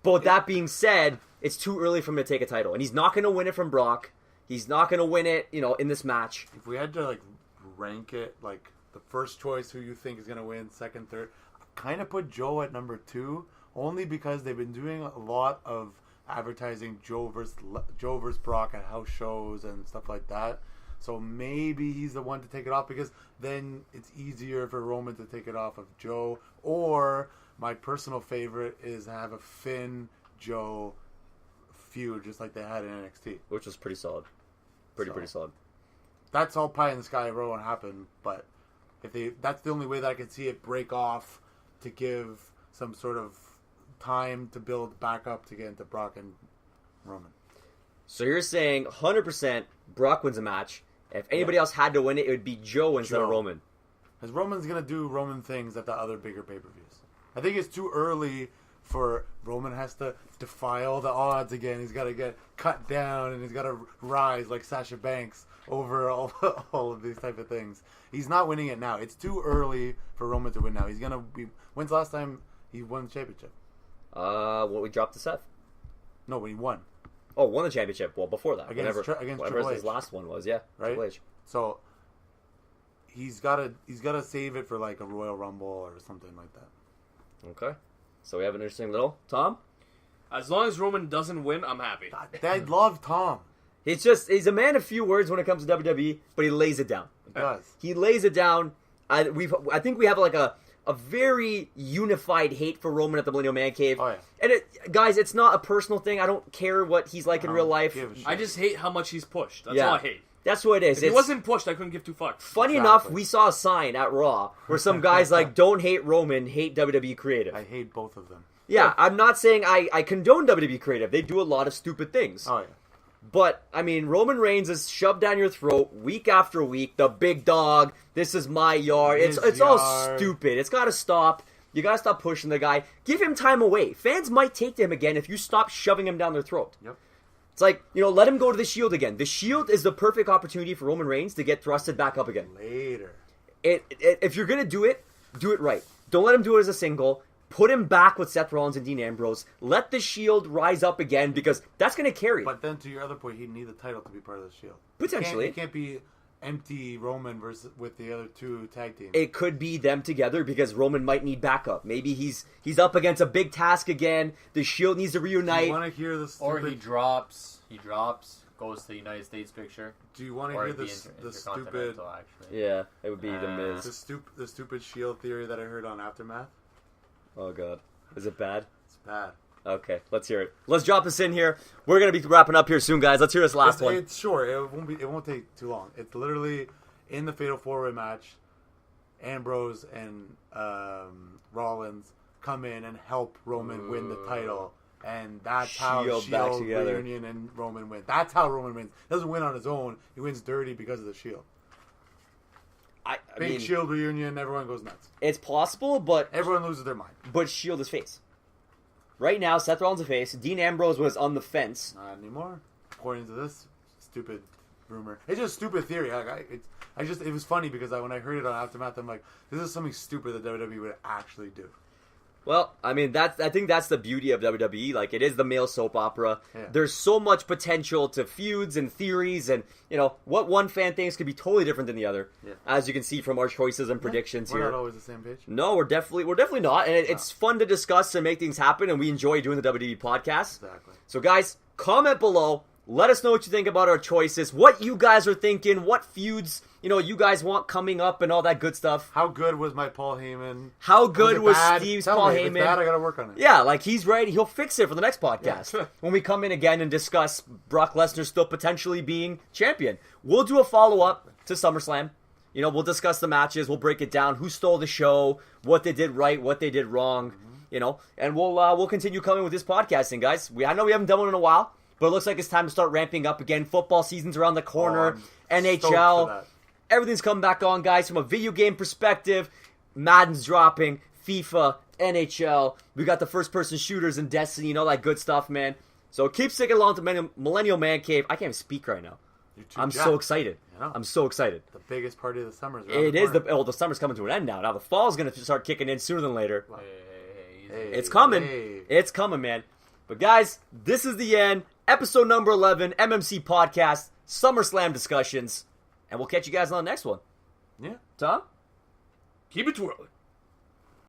But with that being said, it's too early for him to take a title. And he's not going to win it from Brock. He's not going to win it, in this match. If we had to, like, rank it, like, the first choice, who you think is going to win, second, third, I kind of put Joe at number 2, only because they've been doing a lot of advertising Joe versus Brock at house shows and stuff like that. So maybe he's the one to take it off because then it's easier for Roman to take it off of Joe. Or my personal favorite is to have a Finn-Joe feud just like they had in NXT. Which was pretty solid. Pretty solid. That's all pie in the sky. It won't happen. But that's the only way that I can see it break off to give some sort of time to build back up to get into Brock and Roman. So you're saying 100% Brock wins a match. If anybody else had to win it, it would be Joe instead of Roman. Because Roman's going to do Roman things at the other bigger pay-per-views. I think it's too early for Roman has to defy all the odds again. He's got to get cut down and he's got to rise like Sasha Banks over all of these type of things. He's not winning it now. It's too early for Roman to win now. He's going to be... When's the last time he won the championship? We dropped to Seth. No, when he won. Oh, won the championship. Well, before that. Against whatever Triple his H. last one was, yeah. Right? Triple H. So he's gotta save it for like a Royal Rumble or something like that. Okay. So we have an interesting little Tom. As long as Roman doesn't win, I'm happy. I love Tom. He's a man of few words when it comes to WWE, but he lays it down. He does. He lays it down. I think we have like a very unified hate for Roman at the Millennial ManCave. Oh, yeah. And guys, it's not a personal thing. I don't care what he's like in real life. I just hate how much he's pushed. That's Yeah. all I hate. That's what it is. If he wasn't pushed, I couldn't give two fucks. Funny enough, we saw a sign at Raw where some guys like, don't hate Roman, hate WWE Creative. I hate both of them. Yeah, I'm not saying I condone WWE Creative. They do a lot of stupid things. Oh, yeah. But, I mean, Roman Reigns is shoved down your throat week after week. The big dog. This is my yard. It's all stupid. It's got to stop. You got to stop pushing the guy. Give him time away. Fans might take to him again if you stop shoving him down their throat. Yep. It's like, let him go to the Shield again. The Shield is the perfect opportunity for Roman Reigns to get thrusted back up again. Later. If you're going to do it right. Don't let him do it as a single. Put him back with Seth Rollins and Dean Ambrose. Let the Shield rise up again because that's going to carry. But then to your other point, he'd need the title to be part of the Shield. Potentially. It can't be empty Roman versus with the other two tag teams. It could be them together because Roman might need backup. Maybe he's up against a big task again. The Shield needs to reunite. Do you want to hear the stupid... Or he drops, goes to the United States picture. Do you want to hear the stupid... Actually. Yeah, it would be the Miz. The stupid Shield theory that I heard on Aftermath? Oh, God. Is it bad? It's bad. Okay, let's hear it. Let's drop this in here. We're going to be wrapping up here soon, guys. Let's hear this last one. It's short. It won't take too long. It's literally in the Fatal 4-Way match, Ambrose and Rollins come in and help Roman win the title. And that's how Shield reunion and Roman win. That's how Roman wins. He doesn't win on his own. He wins dirty because of the Shield. I mean, Shield reunion, everyone goes nuts. It's possible, but... Everyone loses their mind. But Shield is face. Right now, Seth Rollins is face. Dean Ambrose was on the fence. Not anymore, according to this stupid rumor. It's just a stupid theory. It was funny because when I heard it on Aftermath, I'm like, this is something stupid that WWE would actually do. Well, I mean, I think that's the beauty of WWE. Like, it is the male soap opera. Yeah. There's so much potential to feuds and theories, and what one fan thinks could be totally different than the other. Yeah. As you can see from our choices and predictions We're here. not always the same page. No, we're definitely not, and it's fun to discuss and make things happen, and we enjoy doing the WWE podcast. Exactly. So, guys, comment below. Let us know what you think about our choices, what you guys are thinking, what feuds you guys want coming up, and all that good stuff. How good was my Paul Heyman? How good was bad? Steve's Tell Paul me, if it's Heyman? bad, I gotta work on it. Yeah, like he's ready. He'll fix it for the next podcast. Yeah. When we come in again and discuss Brock Lesnar still potentially being champion. We'll do a follow-up to SummerSlam. We'll discuss the matches. We'll break it down. Who stole the show, what they did right, what they did wrong, and we'll continue coming with this podcasting, guys. I know we haven't done one in a while, but it looks like it's time to start ramping up again. Football season's around the corner. I'm stoked for NHL. that. Everything's coming back on, guys, from a video game perspective. Madden's dropping, FIFA, NHL. We got the first-person shooters in Destiny, all that good stuff, man. So keep sticking along to Millennial ManCave. I can't even speak right now. You're too I'm jacked. so excited. I know. I'm so excited. The biggest party of the summer is It is the summer's coming to an end now. Now the fall's going to start kicking in sooner than later. Hey, It's coming. hey. It's coming, man. But guys, this is the end. Episode number 11, MMC Podcast, SummerSlam discussions. And we'll catch you guys on the next one. Yeah. Tom? Keep it twirling.